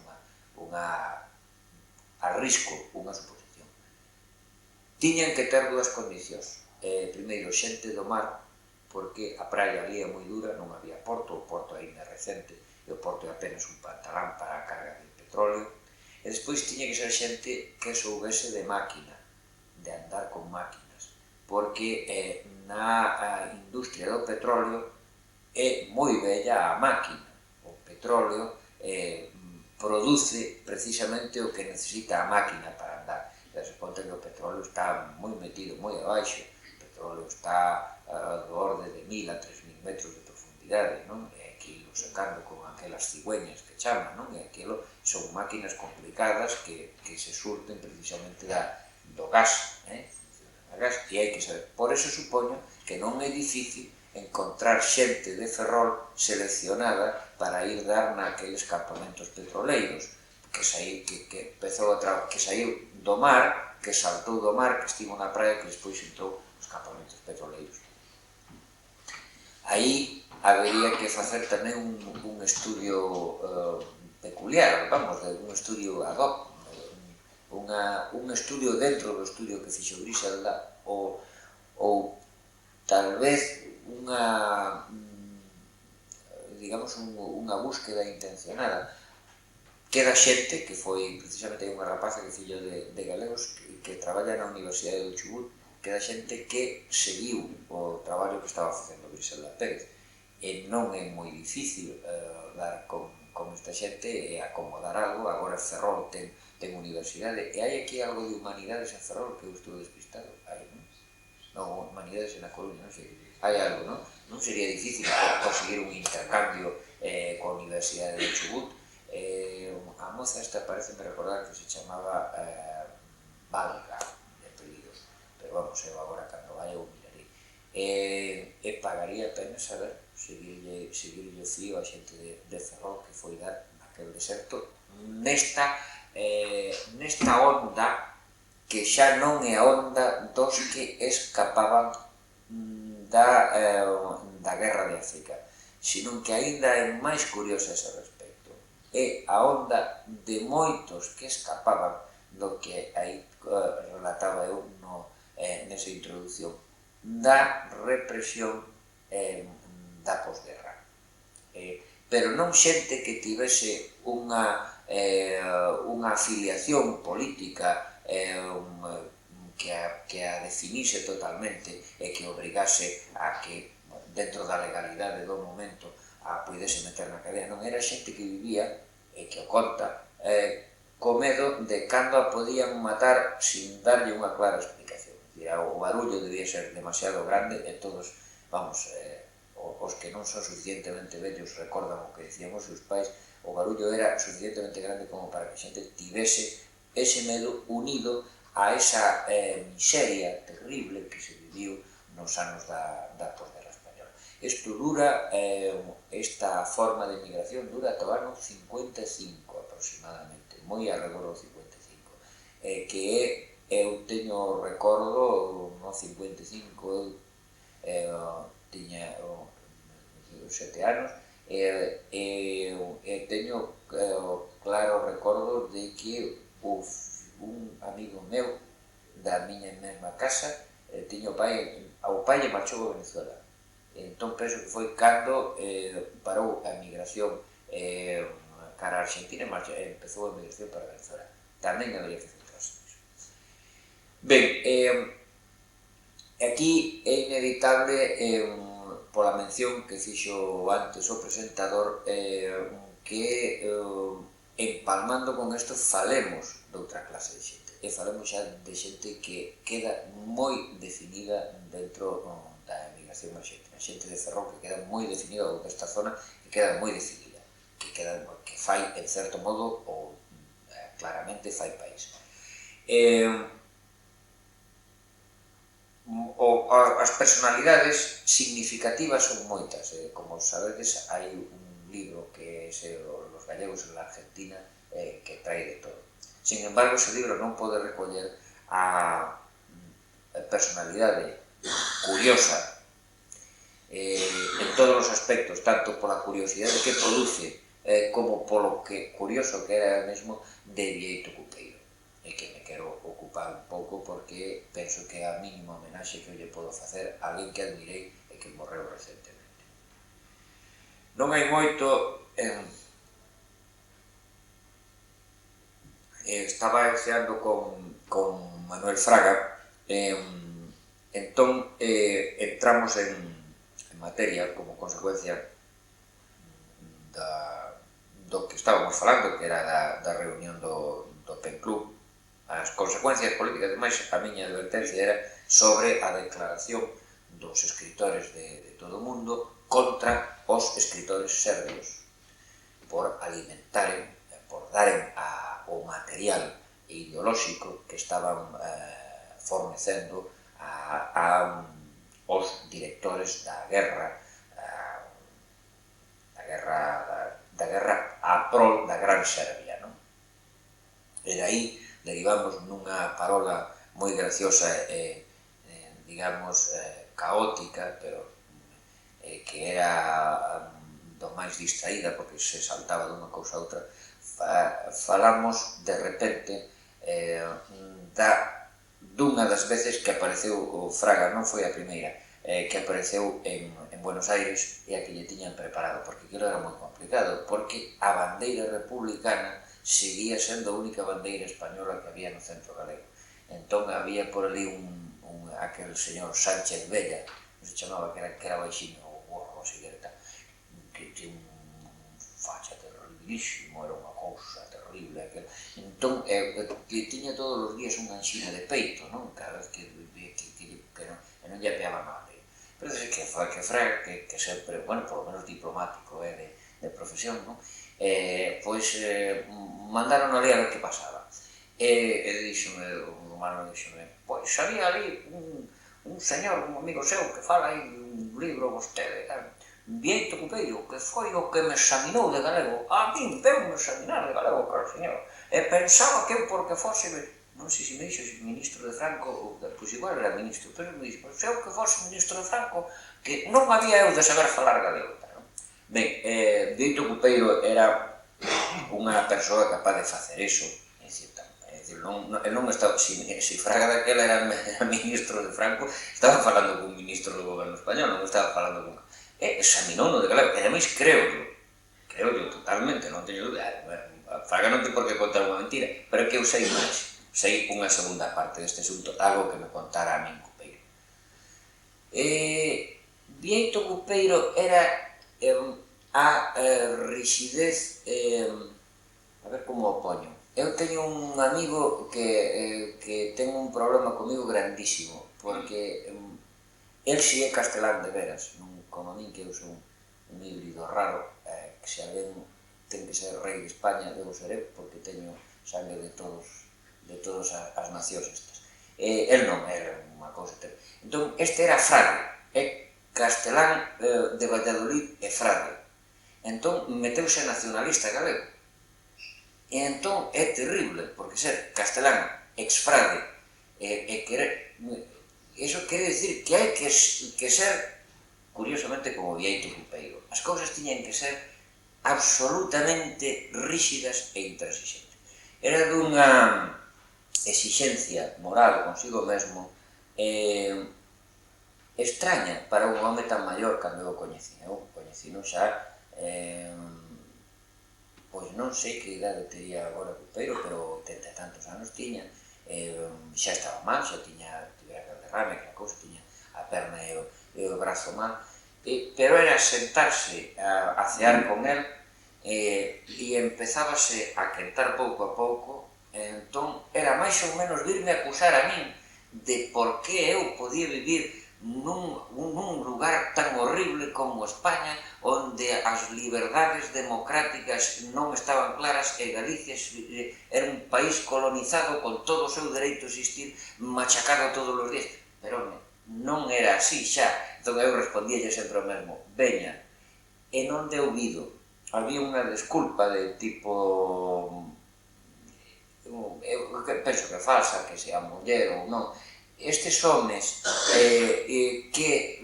arrisco unha suposición. Tiñan que ter dúas condicións. Primeiro, xente do mar, porque a praia ali é moi dura, non había porto, o porto ainda recente, e o porto é apenas un pantalán para a carga de petróleo. E despois tiña que ser xente que soubese de máquina, de andar con máquinas, porque na industria do petróleo é moi bella a máquina. O petróleo produce precisamente o que necesita a máquina para andar. Se conta que o petróleo está moi metido, moi abaixo. O petróleo está do orde de 1000 a 3000 metros de profundidade, non? E aquilo sacando con aquelas cigüeñas que chaman, non? E aquilo son máquinas complicadas que se surten precisamente do gas, e hai que saber. Por eso supoño que non é difícil encontrar xente de Ferrol seleccionada para ir dar naqueles campamentos petroleiros, que saiu do mar, que saltou do mar, que estivo na praia, que despois entrou nos campamentos petroleiros. Aí habería que facer tamén un estudio peculiar, vamos, un estudio ad hoc, un estudio dentro do estudio que fixo Griselda, ou tal vez unha búsqueda intencionada. Queda xente que foi, precisamente, unha rapaza que fillo de galegos que traballa na Universidade do Chubut, queda xente que seguiu o traballo que estaba facendo Griselda Pérez, e non é moi difícil dar con esta xente e acomodar algo. Agora Ferrol ten universidade, e hai aquí algo de humanidades en Ferrol que eu estou despistado, hai, non? Non, humanidades en A Coruña, non sei, hai algo, non? Non sería difícil conseguir un intercambio coa Universidade de Chubut. A moza esta parece recordar que se chamaba Valga, de apelido, pero vamos, eu agora cando vai eu mirarei. E pagaría pena saber, seguirlle o fío a xente de Ferrol que foi dar naquele deserto, nesta onda que xa non é a onda dos que escapaban da guerra de África, sino que aínda é máis curiosa ese respecto. É a onda de moitos que escapaban do que aí relataba eu nesa introducción, da represión da posguerra. Pero non xente que tivese unha afiliación política que a definise totalmente e que obrigase a que, dentro da legalidade do momento, a puidese meter na cadea. Non era xente que vivía, e que o conta, co medo de cando a podían matar sin darlle unha clara explicación. O barullo debía ser demasiado grande e todos, vamos, os que non son suficientemente vellos recordan o que decían os seus pais. O barullo era suficientemente grande como para que a xente tivese ese medo unido a esa miseria terrible que se viviu nos anos da posguerra española. Esta forma de migración dura ata o ano 55 aproximadamente, moi arredor do 55, que eu teño recordo no 55, eu tiña 7 anos, e teño claro recordo de que un amigo meu da miña mesma casa tiña o pai lle marchou a Venezuela. Entón penso que foi cando parou a migración cara a Argentina e empezou a migración para Venezuela. Tamén habría que centrarse nisso. Ben, aquí é inevitable pola mención que fixo antes o presentador que empalmando con isto falemos doutra clase de xente, e falemos xa de xente que queda moi definida dentro da emigración argentina, xente de Ferrol que queda moi definida, ou desta zona que queda moi definida, que fai en certo modo ou claramente fai país. As personalidades significativas son moitas, como sabedes, hai un libro que é Los gallegos en la Argentina, que trae de todo. Sin embargo, ese libro non pode recoller a personalidade curiosa en todos os aspectos, tanto pola curiosidade que produce como polo que curioso que era mesmo de Bieito Cupeiro, e que me quero ocupar un pouco porque penso que é a mínima homenaxe que eu lle podo facer a alguén que admirei e que morreu recentemente. Non hai moito... Estaba ceando con Manuel Fraga, entón entramos en materia como consecuencia do que estábamos falando, que era da reunión do PEN Club. As consecuencias políticas, demais, a miña advertencia era sobre a declaración dos escritores de todo o mundo contra os escritores serbios por alimentaren, por daren o material ideolóxico que estaban fornecendo aos directores da guerra a prol da Gran Serbia, non? E aí derivamos nunha parola moi graciosa e, digamos, caótica, pero que era do máis distraída, porque se saltaba dunha cousa a outra. Falamos, de repente, dunha das veces que apareceu o Fraga, non foi a primeira, que apareceu en Buenos Aires e a que lle tiñan preparado, porque aquilo era moi complicado, porque a bandeira republicana seguía sendo a única bandeira española que había no centro galego. Entón había por ali aquel señor Sánchez Bella, que se chamaba, que era baixinho, o gorro, así que tinha un facha terribilísimo, era unha cousa terrible aquel. Entón, que tiña todos os días unha anxina de peito, non? Cada vez que non lle apeaba mal. Pero que Fraga, que sempre, bueno, por lo menos diplomático, de profesión, non? Pois mandaron ali a ver que pasaba. E díxome, o Manuel díxome, pois había ali un señor, un amigo seu, que fala aí un libro vostede, Bieito Cupeiro, que foi o que me examinou de galego. A min veu-me examinar de galego, claro, señor. E pensaba que eu, porque fose, non sei se me dixo ministro de Franco, pois igual era ministro, pero me dixo, pois eu que fose ministro de Franco, que non había eu de saber falar galego. Ben, Bieito Cupeiro era unha persoa capaz de facer eso, é dicir, non estaba, se Fraga daquela era ministro de Franco, estaba falando con un ministro do goberno español, non estaba falando con... examinouno de galego, e ademais creo totalmente, non teño dúbida, Fraga non ten por que contar unha mentira, pero que eu sei máis, sei unha segunda parte deste asunto, algo que me contara a min Cupeiro. Bieito Cupeiro era a rigidez, a ver como o poño. Eu teño un amigo que ten un problema comigo grandísimo, porque el si é castelán de veras, non como a min, que eu sou un híbrido raro, que se alguén ten que ser rei de España, debo ser eu, porque teño sangue de todas as nacións estas. El non, era unha cousa terrible. Entón, este era frade, é castelán de Valladolid e frade. Entón, meteuse nacionalista galego. E entón, é terrible, porque ser castelán, exfrade, e querer... Iso quere dicir que hai que ser, curiosamente, como Bieito Cupeiro. As cousas tiñen que ser absolutamente rígidas e intransigentes. Era dunha exixencia moral consigo mesmo extraña para un home tan maior cando eu coñecín. Eu coñecino xa, pois non sei que idade tería agora Cupeiro, pero 80 e tantos anos tiña, xa estaba mal, xa tivera que derrame, que a cousa, tiña a perna e o brazo mal, pero era sentarse a cear con el e empezábase a quentar pouco a pouco, entón era máis ou menos virme acusar a min de por que eu podía vivir nun lugar tan horrible como España, onde as liberdades democráticas non estaban claras e Galicia era un país colonizado con todo o seu dereito a existir, machacado todos os días. Pero non era así xa. Entón eu respondíalle sempre o mesmo, veña, e non de ouvido, había unha desculpa de tipo, eu penso que é falsa, que sea muller ou non, estes homes que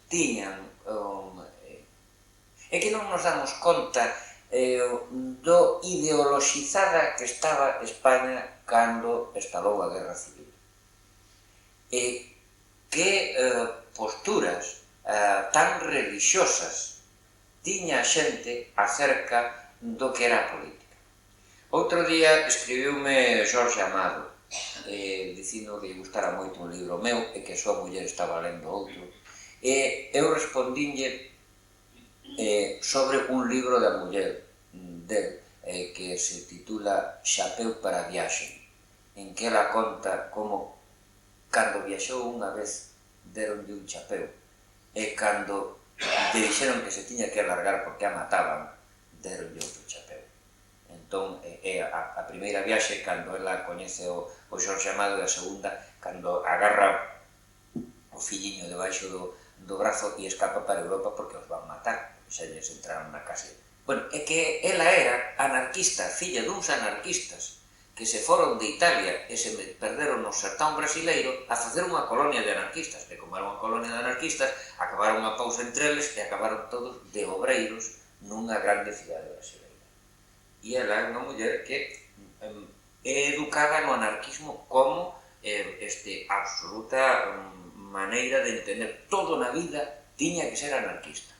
tiñan, é que non nos damos conta do ideoloxizada que estaba España cando estalou a Guerra Civil. E que posturas tan religiosas tiña a xente acerca do que era a política. Outro día escribiume Jorge Amado, dicindo que lle gustara moito un libro meu e que a súa muller estaba lendo outro, e eu respondinlle sobre un libro da muller del que se titula Chapeu para a viaxe, en que ela conta como cando viaxou unha vez deronlle un chapeu e cando lle dixeron que se tiña que largar porque a mataban, deronlle outro chapeu. Entón, é a primeira viaxe cando ela coñece o Xorxe Amado e a segunda cando agarra o filliño debaixo do brazo e escapa para Europa porque os van matar, xa lles entraron na casa. Bueno, é que ela era anarquista, filla duns anarquistas que se foron de Italia e se perderon no sertón brasileiro a facer unha colonia de anarquistas, e como era unha colonia de anarquistas, acabaron a pausa entre eles e acabaron todos de obreiros nunha grande cidade brasileira. E ela é unha muller que é educada no anarquismo como absoluta maneira de entender todo na vida tiña que ser anarquista.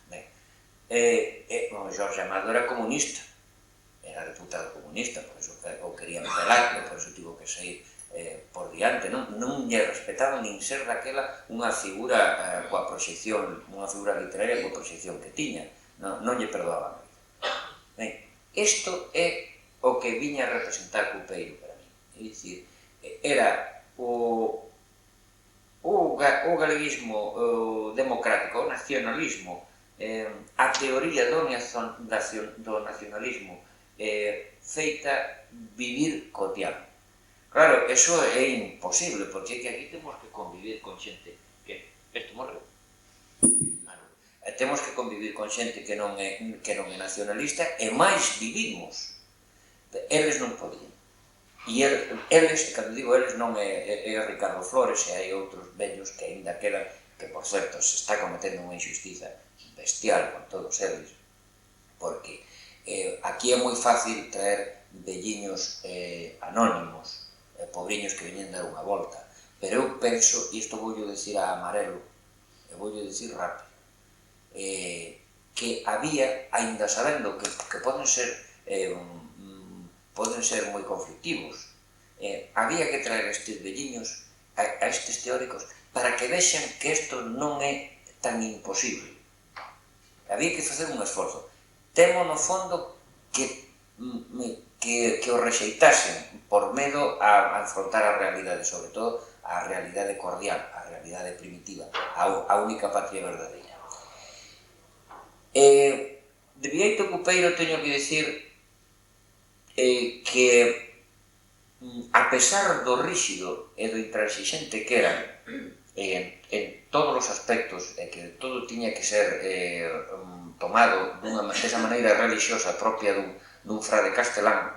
Jorge Amado era comunista, era deputado comunista, por eso o querían pelar, por eso tivo que sair por diante, non lle respetaban nin ser daquela unha figura coa proxección, unha figura literaria coa proxección que tiña, non lle perdoaban. Ben, isto é o que viña a representar Cupeiro para mí, é dicir, era o galeguismo democrático, o nacionalismo, a teoría do nacionalismo feita vivir cotidiano. Claro, eso é imposible, porque aquí temos que convivir con xente que isto morreu. Temos que convivir con xente que non é nacionalista e máis vivimos. Eles non podían. E eles, cando digo eles, non é Ricardo Flores, e hai outros vellos que ainda quedan, que por certo se está cometendo unha injustiza bestial con todos eles, porque aquí é moi fácil traer velliños anónimos, pobriños que veñen dar unha volta, pero eu penso, e isto voulle dicir a Amarelo, e voulle dicir rápido, que había, aínda sabendo que poden ser moi conflictivos, había que traer estes velliños a estes teóricos para que vexan que isto non é tan imposible. Había que facer un esforzo. Temo, no fondo, que o rexeitasen por medo a enfrontar a realidade, sobre todo a realidade cordial, a realidade primitiva, a única patria verdadeira. De Bieito Cupeiro teño que dicir que, a pesar do ríxido e do intransigente que eran en todos os aspectos, e que todo tiña que ser tomado desa maneira religiosa propia dun frade castelán,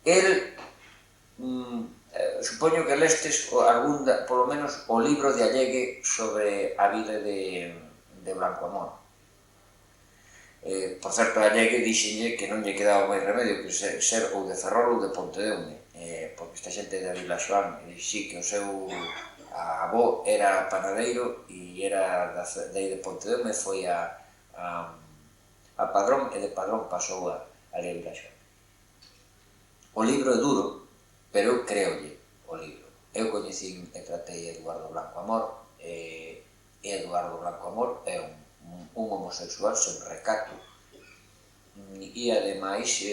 el, supoño que lestes polo menos o libro de Allegue sobre a vida de Blanco Amor. Por certo, a Allegue dixenlle que non lle quedaba máis remedio que ser ou de Ferrol ou de Pontedeume, porque esta xente de Vilaxoán dixí que o seu avó era panadeiro e era de Pontedeume, foi a Padrón, e de Padrón pasou a Vilaxoán. O libro é duro, pero eu creolle o libro. Eu coñecín e tratei Eduardo Blanco Amor, e Eduardo Blanco Amor é un homosexual sen recato, e ademais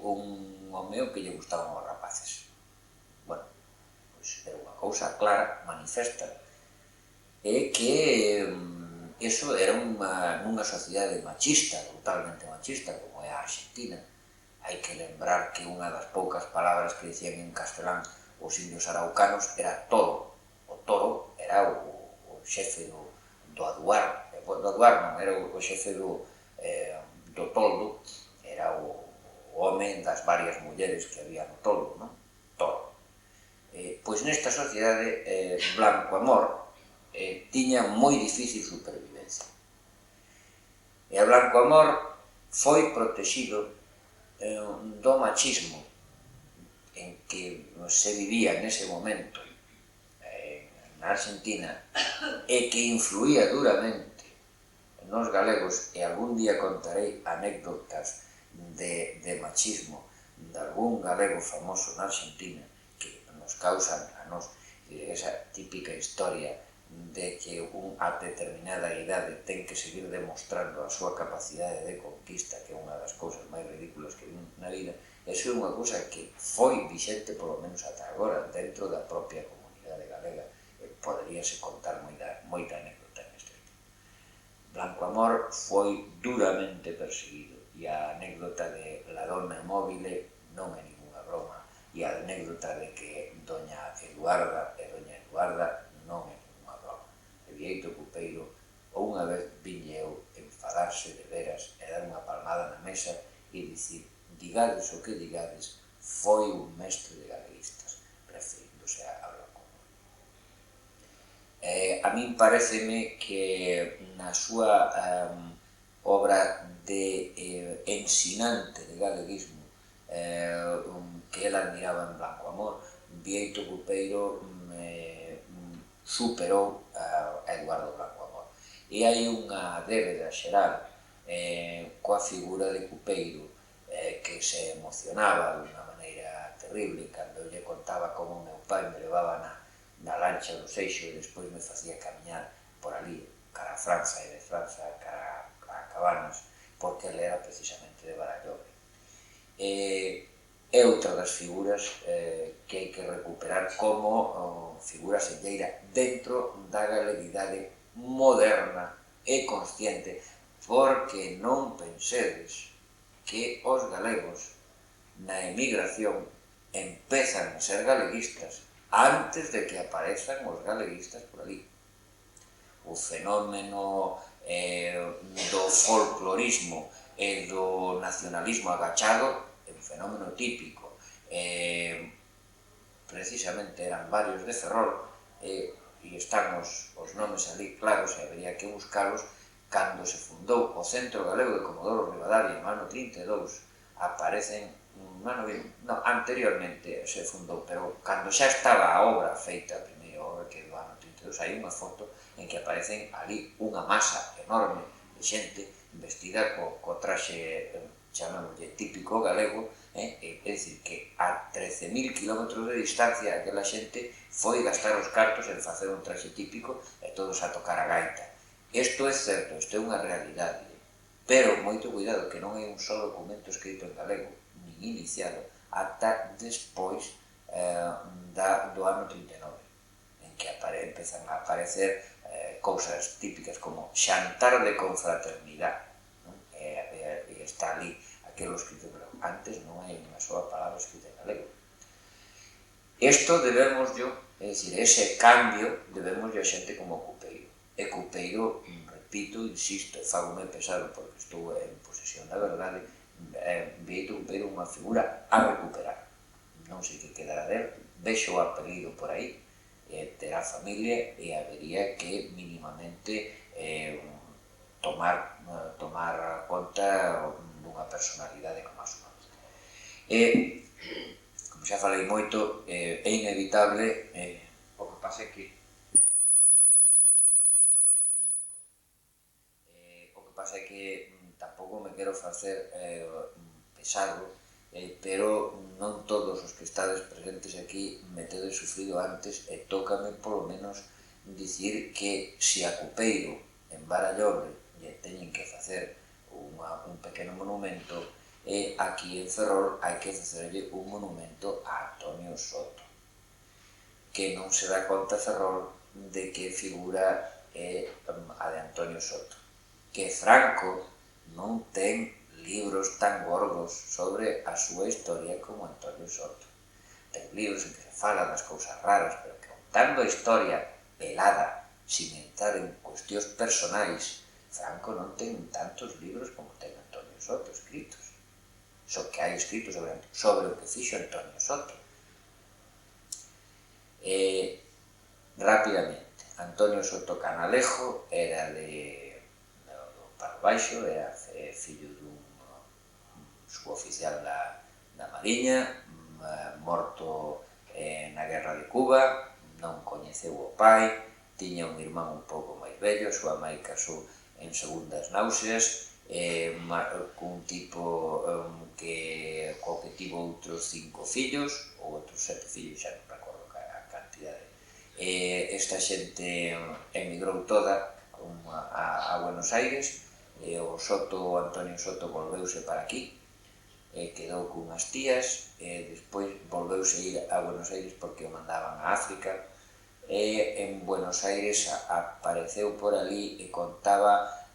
un home que lle gustaban os rapaces. Bueno, pois é unha cousa clara, manifesta, é que eso era nunha sociedade machista, totalmente machista, como é a Argentina. Hai que lembrar que unha das poucas palabras que dicían en castelán os indios araucanos era toro. O toro era o xefe do aduar, do aduar non, era o xefe do toldo, era o home das varias mulleres que había no toldo, non? Tolo. Pois nesta sociedade, Blanco Amor tiña moi difícil supervivencia. E a Blanco Amor foi protegido do machismo en que se vivía nese momento na Argentina e que influía duramente nos galegos, e algún día contarei anécdotas de machismo de algún galego famoso na Argentina que nos causan a nos esa típica historia de que a determinada idade ten que seguir demostrando a súa capacidade de conquista, que é unha das cousas máis ridículas que vi na vida. Eso é unha cousa que foi vixente, polo menos ata agora, dentro da propia comunidade galega. Poderíase contar moita anécdota neste tipo. Blanco Amor foi duramente perseguido, e a anécdota de la donna móvile non é ninguna broma, e a anécdota de que doña Eduarda non é ninguna broma. E Bieito Cupeiro, unha vez viñe eu enfadarse de veras e dar unha palmada na mesa e dicir: digades o que digades, foi un mestre de galeguistas, referíndose a Blanco Amor. A min pareceme que na súa obra de ensinante de galeguismo que ela admiraba en Blanco Amor, Bieito Cupeiro superou a Eduardo Blanco Amor. E hai unha débeda xeral coa figura de Cupeiro que se emocionaba de unha maneira terrible cando eu lle contaba como o meu pai me levaba na lancha do Seixo e despois me facía camiñar por ali, cara a Franza, e de Franza cara a Cabanas, porque ele era precisamente de Barallobre. É outra das figuras que hai que recuperar como figura selleira dentro da galeguidade moderna e consciente, porque non pensedes que os galegos na emigración empezan a ser galeguistas antes de que aparezan os galeguistas por ali. O fenómeno do folclorismo e do nacionalismo agachado é un fenómeno típico. Precisamente eran varios de Ferrol e están os nomes ali claros, e habería que buscalos. Cando se fundou o Centro Galego de Comodoro Rivadavia no ano 32, aparecen, anteriormente se fundou, pero cando xa estaba a obra feita, a primeira obra que do ano 32, hai unha foto en que aparecen ali unha masa enorme de xente vestida co traxe, chamémoslle, típico galego, é dicir, que a 13.000 kilómetros de distancia aquela xente foi gastar os cartos en facer un traxe típico e todos a tocar a gaita. Isto é certo, isto é unha realidade, pero moito cuidado que non hai un só documento escrito en galego, nin iniciado, ata despois do ano 39, en que empezan a aparecer cousas típicas como xantar de confraternidade, e está ali aquilo escrito en galego. Antes non hai unha soa palabra escrita en galego. Isto debemos, é dicir, ese cambio debemos a xente como Cupeiro. E Cupeiro, repito, insisto, fagome pesado porque estou en posesión da verdade, Bieito Cupeiro é unha figura a recuperar. Non sei que quedará del, vexo o apelido por aí, terá familia e habería que mínimamente tomar conta dunha personalidade como a súa. Como xa falei moito, é inevitable, o que pasa é que tampouco me quero facer pesado, pero non todos os que estades presentes aquí me tedes sufrido antes, e tócame polo menos dicir que se a Cupeiro en Barallobre lle teñen que facer un pequeno monumento, aquí en Ferrol hai que facerlle un monumento a Antonio Soto, que non se dá conta Ferrol de que figura é a de Antonio Soto, que Franco non ten libros tan gordos sobre a súa historia como Antonio Soto. Ten libros en que se fala das cousas raras, pero que contando a historia velada, sin entrar en cuestións personais, Franco non ten tantos libros como ten Antonio Soto. Soto escritos. Só que hai escritos sobre o que fixo Antonio Soto. Rapidamente, Antonio Soto Canalejo era do Palo Baixo, era fillo dun suboficial da Mariña, morto na Guerra de Cuba, non coñeceu o pai, tiña un irmán un pouco máis vello, a súa mãe casou en segundas náuseas, cun tipo co que tivo outros 5 fillos, ou outros 7 fillos, xa non recordo a cantidade. Esta xente emigrou toda a Buenos Aires, o Antonio Soto volveuse para aquí, quedou cunhas tías, despois volveuse ir a Buenos Aires porque o mandaban a África, e en Buenos Aires apareceu por ali e contaba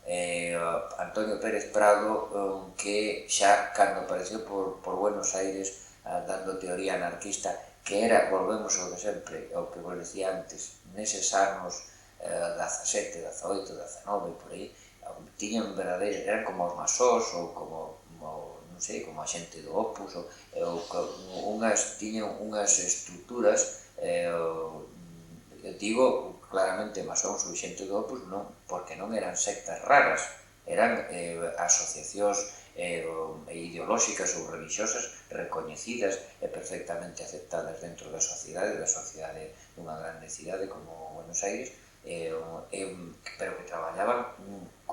Antonio Pérez Prado que xa cando apareceu por Buenos Aires dando teoría anarquista, que era, volvemos ao de sempre, o que vos decía antes, neses anos 17, 18, 19, por aí, tiñan verdadeiras, eran como os masós ou como non sei, como a xente do Opus, tiñan unhas estruturas, digo claramente masóns ou xente do Opus, non, porque non eran sectas raras, eran asociacións ideolóxicas ou religiosas recoñecidas e perfectamente aceptadas dentro da sociedade dunha grande cidade como Buenos Aires, pero que traballaban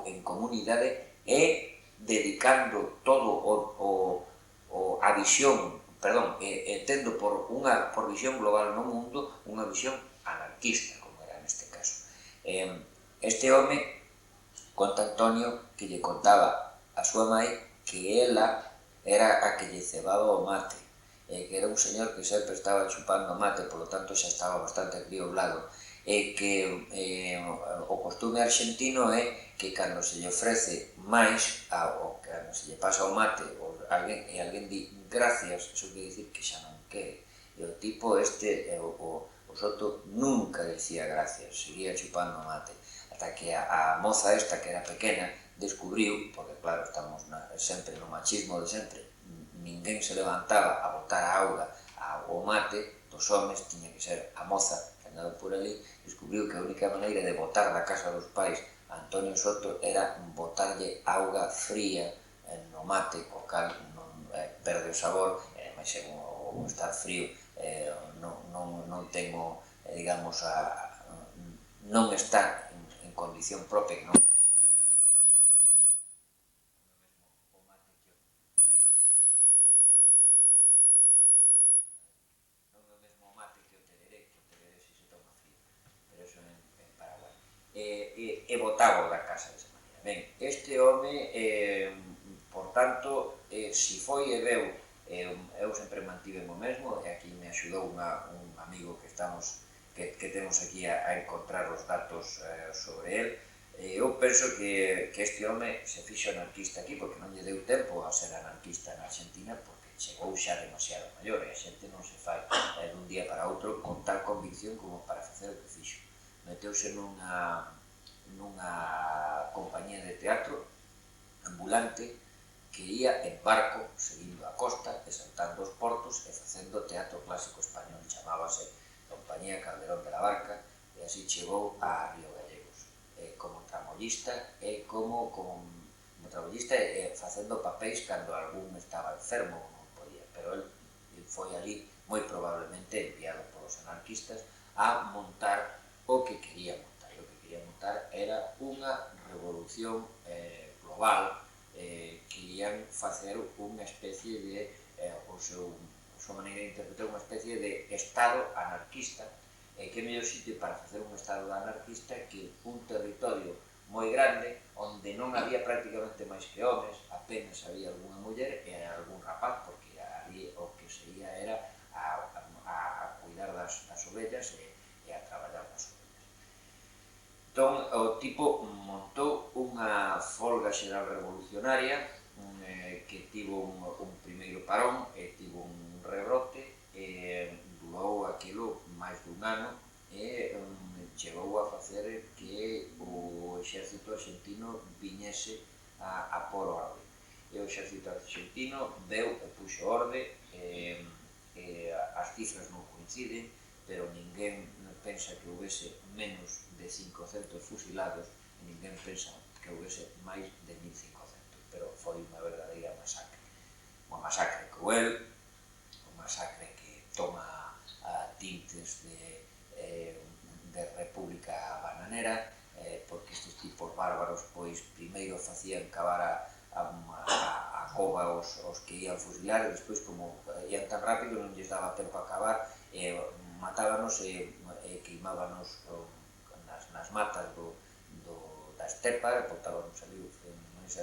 en comunidade e dedicando todo a visión, tendo por visión global no mundo unha visión anarquista, como era neste caso. Este home, conta Antonio, que lle contaba a súa mãe que ela era a que lle cebaba o mate, que era un señor que sempre estaba chupando mate, polo tanto xa estaba bastante acrioblado, e que o costume argentino é que cando se lle ofrece máis, cando se lle pasa o mate e alguén di gracias, iso quere dicir que xa non quere. E o tipo este, o Soto, nunca decía gracias, seguía chupando mate, ata que a moza esta, que era pequena, descubriu, porque claro, estamos sempre no machismo de sempre, ninguén se levantaba a botar a auga ao mate dos homes, tiña que ser a moza que andaba por ali, descubriu que a única maneira de botar da casa dos pais a Antonio Soto era botarlle auga fría no mate, co cal perde o sabor, mas o estar frío non ten, digamos, non está en condición propia, non? E botaba da casa desa maneira. Ben, este home, por tanto, si foi e veu, eu sempre mantive o mesmo, e aquí me axudou un amigo que temos aquí a encontrar os datos sobre el. Eu penso que este home se fixo anarquista aquí porque non lle deu tempo a ser anarquista na Argentina, porque chegou xa demasiado maior e a xente non se fai dun día para outro con tal convicción como para facer o que fixo. Meteuse nunha compañía de teatro ambulante que ia en barco seguindo a costa e saltando os portos e facendo teatro clásico español, chamábase Compañía Calderón de la Barca, e así chegou a Río Gallegos como tramollista e facendo papéis cando algún estaba enfermo ou non podía, pero el foi ali moi probablemente enviado polos anarquistas a montar o que quería montar. O que quería montar era unha revolución global, querían facer unha especie de, a súa maneira de interpretar, unha especie de estado anarquista, que mellor sitio para facer un estado anarquista que un territorio moi grande, onde non había prácticamente máis que homes, apenas había algunha muller e algún rapaz, porque ali o que se ia era a cuidar das ovellas e a traballar nas ovellas. Entón, o tipo montou unha folga xeral revolucionaria que tivo un primeiro parón e tivo un rebrote e durou aquilo máis dun ano e chegou a facer que o exército argentino viñese a por orde. e o exército argentino deu e puxo orde, as cifras non coinciden, pero ninguén pensa que houvese menos de 500 fusilados e ninguén pensa que houvese máis de 1500, pero foi unha verdadeira masacre. Unha masacre cruel, unha masacre que toma tintes de república bananera, porque estes tipos bárbaros pois primeiro facían cavar a cova os que ían fusilar e despois como ían tan rápido non lles daba tempo a cavar, matábanos e queimábanos nas matas da estepa, botábanos ali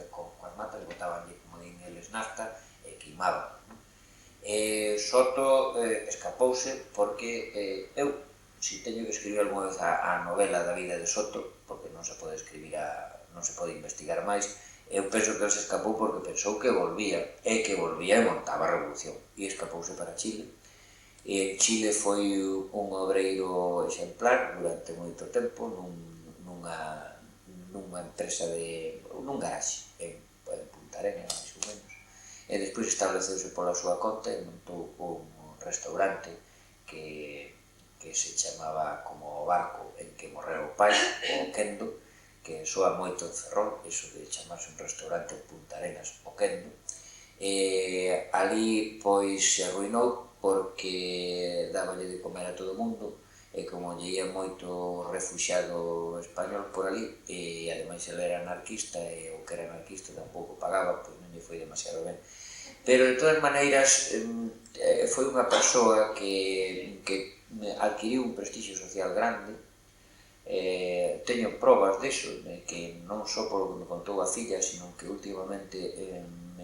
coas matas, botábanlle como din eles nafta e queimábanos. Soto escapouse porque eu, se teño que escribir algunha vez a novela da vida de Soto, porque non se pode escribir, non se pode investigar máis, eu penso que ele se escapou porque pensou que volvía e montaba a revolución, e escapouse para Chile. Chile foi un obreiro exemplar durante moito tempo nunha empresa nun garaxe en Punta Arenas, máis ou menos, e despois estableceuse pola súa conta e montou un restaurante que se chamaba como o barco en que morreu o pai, o Quendo, que soa moito en Ferrol, iso de chamarse un restaurante en Punta Arenas, o Quendo. Ali pois se arruinou porque dáballe de comer a todo o mundo e como lle ia moito refuxiado español por ali e ademais ele era anarquista e o que era anarquista tampouco pagaba, pois non lle foi demasiado ben. Pero de todas maneiras foi unha persoa que adquiriu un prestixio social grande. Teño probas deso, que non só polo que me contou a filla, sino que últimamente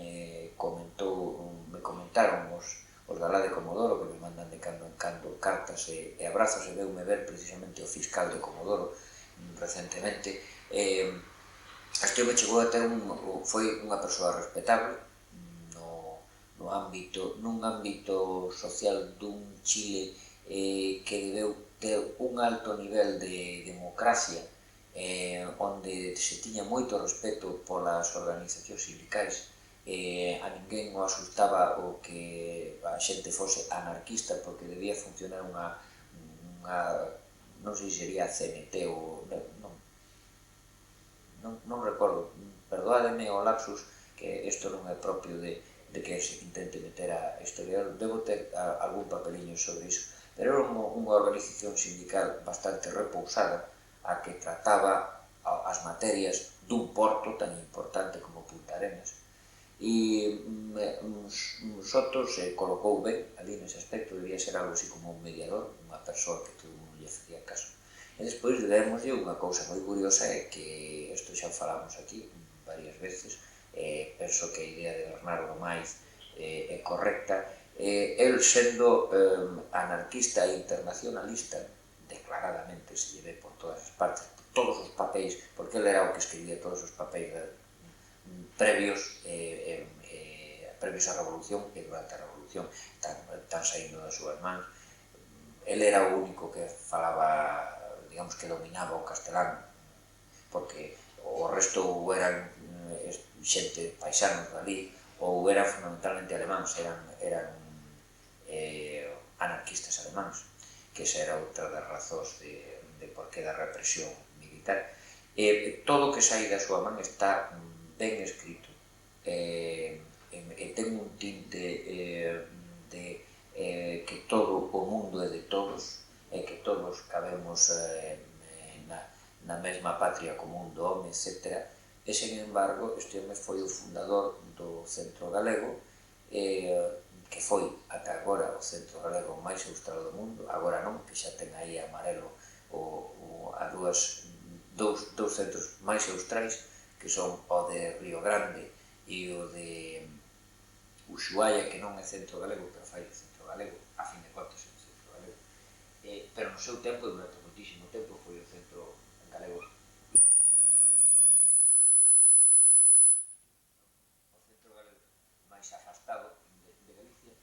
me comentaron os de alá de Comodoro, que me mandan de cando en cando cartas e abrazos, e veume ver precisamente o fiscal de Comodoro recentemente. Este home chegou a ter foi unha persoa respetable nun ámbito social dun Chile que debeu ter un alto nivel de democracia, onde se tiña moito respeto polas organizacións sindicais, a ninguén o asustaba o que a xente fose anarquista, porque debía funcionar unha non sei se sería CNT ou non recordo, perdoádeme o lapsus, que isto non é propio de que se intente meter a historiador, debo ter algún papeliño sobre iso, pero era unha organización sindical bastante repousada, a que trataba as materias dun porto tan importante como Punta Arenas. E Soto se colocou ben ali nese aspecto, debía ser algo así como un mediador, unha persoa que todo o mundo lle facía caso. E despois debemoslle unha cousa moi curiosa, é que isto xa falamos aquí varias veces, penso que a idea de Bernardo Maiz é correcta, el sendo anarquista e internacionalista, declaradamente se lle ve por todas as partes, todos os papéis, porque ele era o que escribía todos os papéis previos á revolución e durante a revolución, tan saindo das súas mans. Ele era o único que falaba, digamos que dominaba o castelán, porque o resto eran xente paisanos dali, ou eran fundamentalmente alemáns, eran anarquistas alemáns, que esa era outra das razóns de por que da represión militar. Todo o que sai da súa man está ben escrito, e ten un tinte de que todo o mundo é de todos, e que todos cabemos na mesma patria común do home, etc. E, sen embargo, este home foi o fundador do Centro Galego, que foi ata agora o centro galego máis austral do mundo, agora non, que xa ten aí amarelo a dous centros máis austrais, que son o de Río Grande e o de Ushuaia, que non é centro galego, pero fai centro galego, a fin de contas é un centro galego. Pero no seu tempo, durante moitísimo tempo, foi o centro galego máis afastado de Galicia,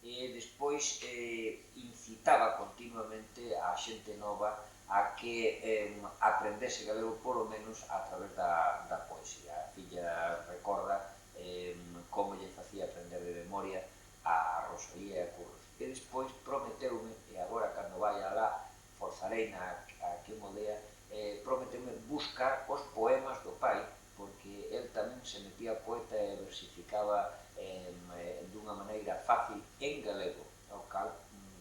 e despois incitaba continuamente a xente nova a que aprendese galego, polo menos a través da poesía. A filla recorda como lle facía aprender de memoria a Rosalía e a Curros. E despois prometeume, e agora cando vai alá forzarei a que modea, prometeume buscar os poemas do pai, porque el tamén se metía poeta e versificaba dunha maneira fácil en galego, ao cal,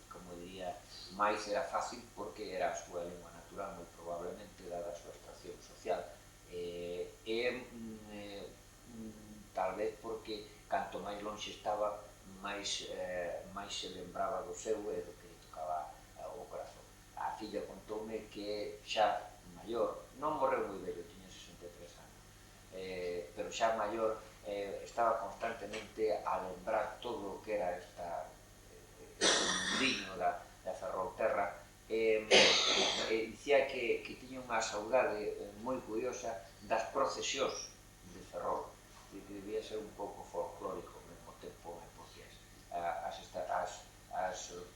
como diría, máis era fácil porque era a súa lingua natural, moi probablemente, dada a súa extracción social. Tal vez porque canto máis lonxe estaba, máis se lembraba do seu e do que lle tocaba o corazón. A filla contoume que xa maior, non morreu moi vello, tiña 63 anos, pero xa maior estaba constantemente a lembrar todo o que era este mundinho da Ferrolterra, e dicía que tiña unha saudade moi curiosa das procesións de Ferrol, que debía ser un pouco folclórico ao mesmo tempo, porque as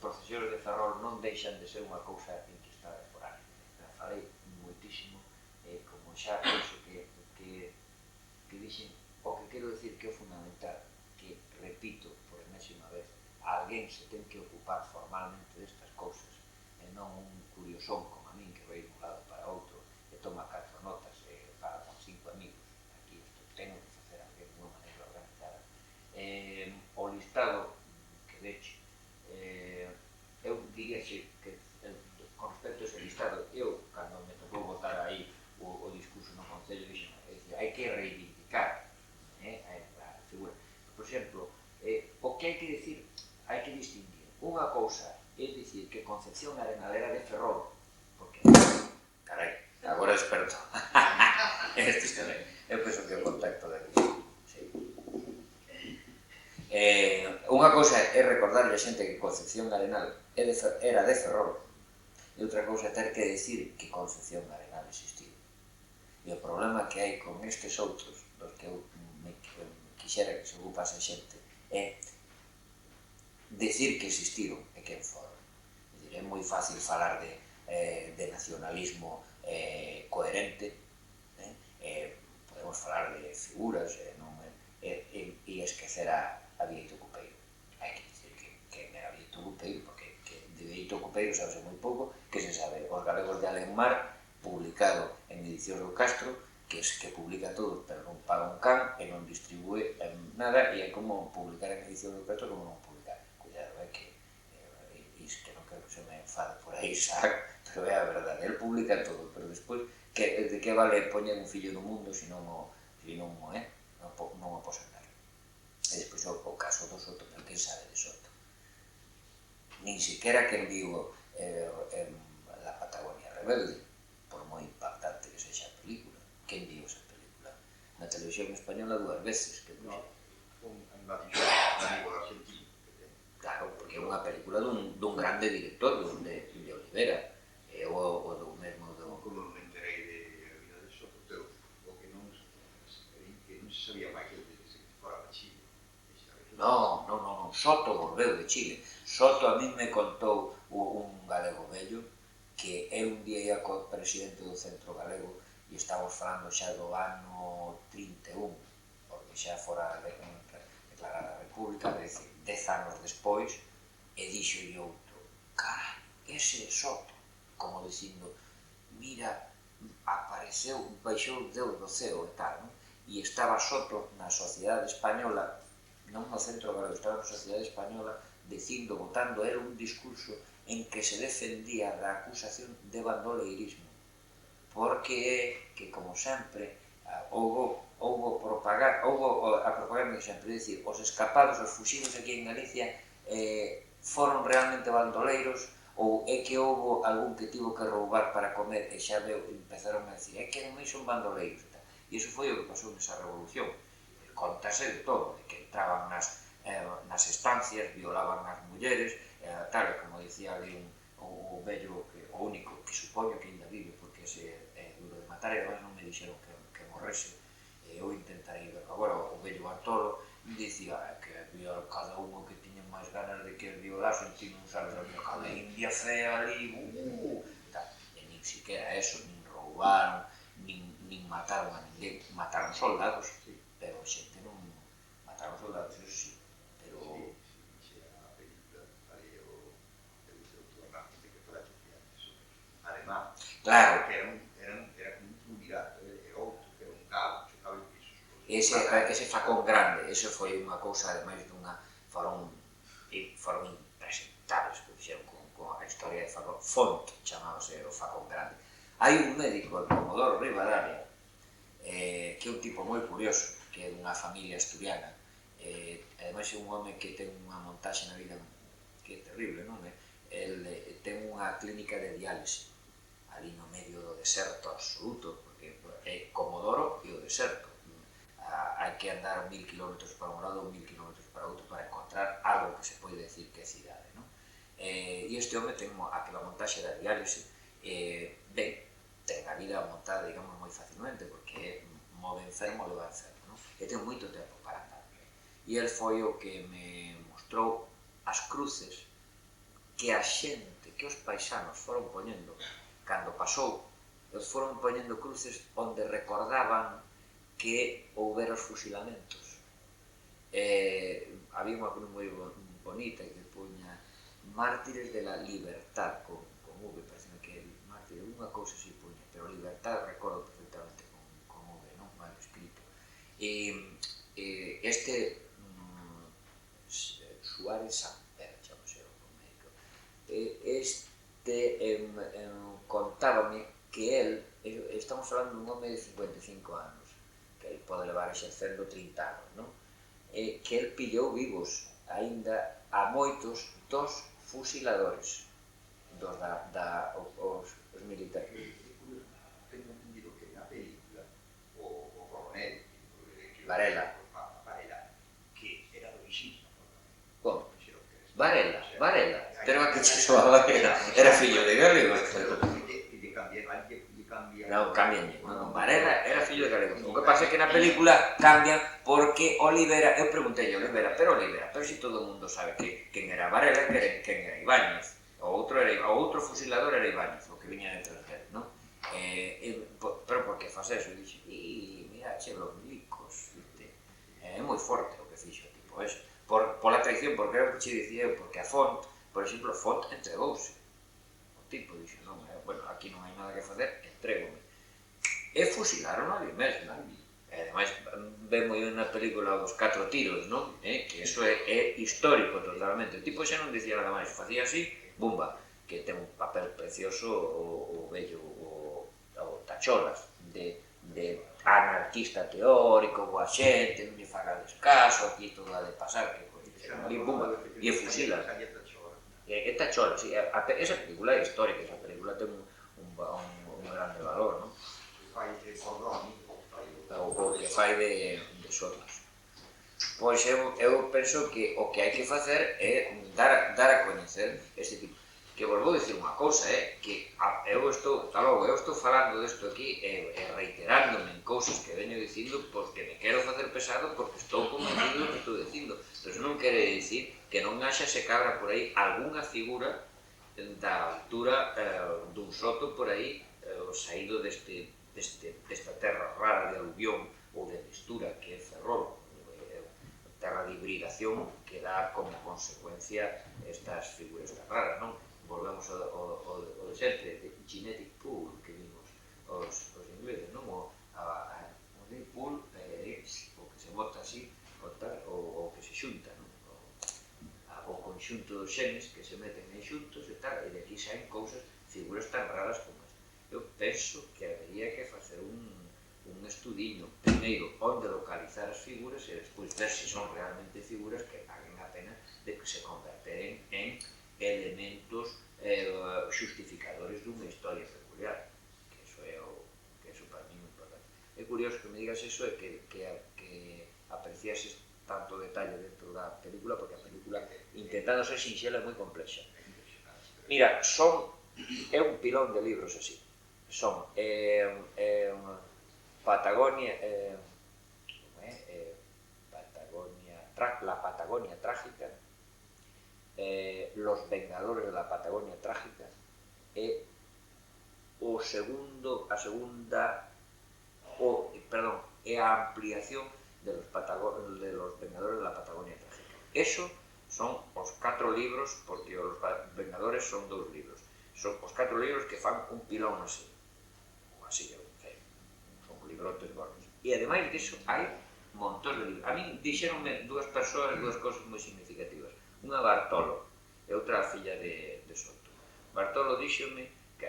procesións de Ferrol non deixan de ser unha cousa en que está de foránea. Falei moitísimo, como xa penso que dixen, o que quero dicir que é fundamental, que, repito, por enésima vez, alguén se ten que ocupar formalmente destas cousas, e non un curiosón como a min que vai dun lado para outro e toma 4 notas e fala con 5 amigos. Aquí isto ten que facer alguén de unha maneira organizada. O listado que veche, eu diríaxe que con respecto a ese listado, eu, cando me tocou botar aí o discurso no Concello, dixen, hai que reivindicar a figura. Por exemplo, o que hai que dicir, hai que distinguir. Unha cousa é dicir que Concepción Arenal era de Ferrol, porque, carai, agora desperto. Eu penso que o contacto de aquí. Unha cousa é recordarle a xente que Concepción Arenal era de Ferrol, e outra cousa é ter que dicir que Concepción Arenal existiu. E o problema que hai con estes outros, dos que eu quixera que se ocupase a xente, é dicir que existiron e quen foron. É moi fácil falar de nacionalismo coherente, podemos falar de figuras e esquecer a Bieito Cupeiro. Hai que dicir que era Bieito Cupeiro, porque de Bieito Cupeiro sabese moi pouco, que se sabe Os Galegos de Alenmar, publicado en Edicións do Castro, que publica todo, pero non paga un can e non distribúe nada, e é como publicar en Edicións do Castro como non publicar. Cuidado, que non quero que se me enfade por aí, pero é a verdade, el publica todo, pero despois, de que vale poñer un fillo no mundo se non o posa nada. E despois o caso do Soto, pero quen sabe de Soto? Nin siquiera quen viu La Patagonia Rebelde, por moi impactante que sexa a película. Quen viu esa película? Na televisión española 2 veces. En Nativo argentino. Claro, porque é unha película dun grande director, de Olivera, e o do mesmo do... Como non me enterei de a vida de Soto, pero o que non se sabía máis que fora de Chile. Non, Soto volveu de Chile. Soto a min me contou un galego vello que eu un día ia co presidente do Centro Galego e estamos falando xa do ano 31, porque xa fora declarada a República, é dicir, 10 anos despois, e dixo e outro, carai, ese é Soto, como dicindo, mira, apareceu, baixou Deus do ceo e tal, e estaba Soto na sociedade española, non no Centro Galego, estaba na sociedade española, dicindo, votando, era un discurso en que se defendía da acusación de bandoleirismo, porque que, como sempre, houve a propaganda que sempre dicir, os escapados, os fuxidos aquí en Galicia foron realmente bandoleiros ou é que houve algún que tivo que roubar para comer e xa empezaron a dicir é que non son bandoleiros e iso foi o que pasou nesa revolución. Contase de todo, de que entraban nas estancias, violaban as mulleres, tal, como dicía ali o vello, o único que supoño que ainda vive, porque ese é duro de matar, e agora non me dixeron que morrese, eu intentarei verlo. Agora o vello Bartolo dicía que había cada un que tiña máis ganas de que violasen, ti non sabes a cada india fea ali, e nin siquiera eso, nin roubaron, nin mataron a ninguén, mataron soldados, pero xente non mataron soldados, eso sí, pero... Sí, a película, aí o Ramos de que fora eso. Además, Claro, que era como un triunvirato, e outro, que era un cabo, chocaba en pisos. ese facón grande, ese foi unha cousa, ademais dunha, foron impresentables que fixeron con a historia de facón, Font, chamábase o facón grande. Hai un médico, el Comodoro Rivadavia, que é un tipo moi curioso, que é dunha familia asturiana, ademais é un home que ten unha montaxe na vida que é terrible, non? El ten unha clínica de diálise ali no medio do deserto absoluto, porque é Comodoro e o deserto. Hai que andar 1000 km para un lado ou 1000 km para outro para encontrar algo que se pode decir que é cidade, non? E este home ten aquela montaxe da diálise, ben, ten a vida montada, digamos, moi facilmente, porque move enfermo, leva enfermo, non? E ten moito tempo para andar. E el foi o que me mostrou as cruces que a xente, que os paisanos foron poñendo cando pasou, eles foron poñendo cruces onde recordaban que houbera os fusilamentos. Había unha cruz moi bonita que poña Mártires de la Libertad, con V, parece que é Mártires, unha cousa así poña, pero Libertad recordo perfectamente con V, non mal escrito. Este Suárez Samper, chamase o médico, contábame que el, estamos falando dun home de 55 anos, que el pode levar exercendo 30 anos, non? Que el pillou vivos aínda a moitos dos fusiladores, os militares. Tengo entendido que na película o coronel Varela, que era do Ixiño. como? Varela, pero a que che soaba era fillo de galegos. Non, cambianlle, non, Varela era fillo de galegos. O que pasa é que na película cambian porque Olivera, eu preguntei a Olivera, pero si todo o mundo sabe que quen era Varela e quen era Ibáñez. O outro fusilador era Ibáñez, o que viña detrás dele, non? Pero por que faz eso? E dixe, mira, che, los milicos, é moi forte o que fixo o tipo ese. Pola traición, porque era o que che dicía eu, porque a Font, por exemplo, Font entregouse. O tipo dixo, non, bueno, aquí non hai nada que facer, entregome. E fusilaron ali mesmo. E ademais, ven moi ben na película dos 4 tiros, non? Que iso é histórico totalmente. O tipo xa non dicía nada máis, facía así, bumba, que ten un papel precioso o bello, o Tacholas, de anarquista teórico, coa xente, non lle fagades caso, aquí todo ha de pasar, que ali, bumba, e fusilan. E Tacholas, sí, esa película é histórica, esa película ten un grande valor, non? O que fai de Sotos. Pois eu penso que o que hai que facer é dar a coñecer este tipo. Que vos vou dicir unha cousa, que eu estou falando desto aquí e reiterándome en cousas que veño dicindo porque me quero facer pesado porque estou convencido do que estou dicindo. Pero iso non quere dicir que non haxa se cabra por aí algunha figura da altura dun soto por aí saído desta terra rara de aluvión ou de mistura que é Ferrol, terra de hibridación que dá como consecuencia estas figuras tan raras, non? Volvemos ao de sempre, de genetic pool que vimos os ingleses, non? O genetic pool é o que se bota así, o que se xunta, non? O conxunto dos xenes que se meten aí xuntos e tal, e de aquí saen cousas, figuras tan raras como esta. Eu penso que habería que facer un estudiño, primeiro, onde localizar as figuras e despois ver se son realmente figuras que paguen a pena de que se converteren en elementos xustificadores dunha historia peculiar, que eso para mí é moi importante. É curioso que me digas eso e que apreciases tanto detalle dentro da película, porque a película, intentando ser sinxela, é moi complexa. Mira, é un pilón de libros así. Son Patagonia, la Patagonia trágica, Los Vengadores de la Patagonia trágica, e a ampliación de los Vengadores de la Patagonia Trágica. Eso son os 4 libros, porque os Vengadores son 2 libros. Son os 4 libros que fan un pilón así. Ou así, son librotes gordos. E ademais disso hai montón de libros. A mí dixeronme dúas persoas dúas cousas moi significativas. Unha Bartolo e outra a filla de Soto. Bartolo díxome que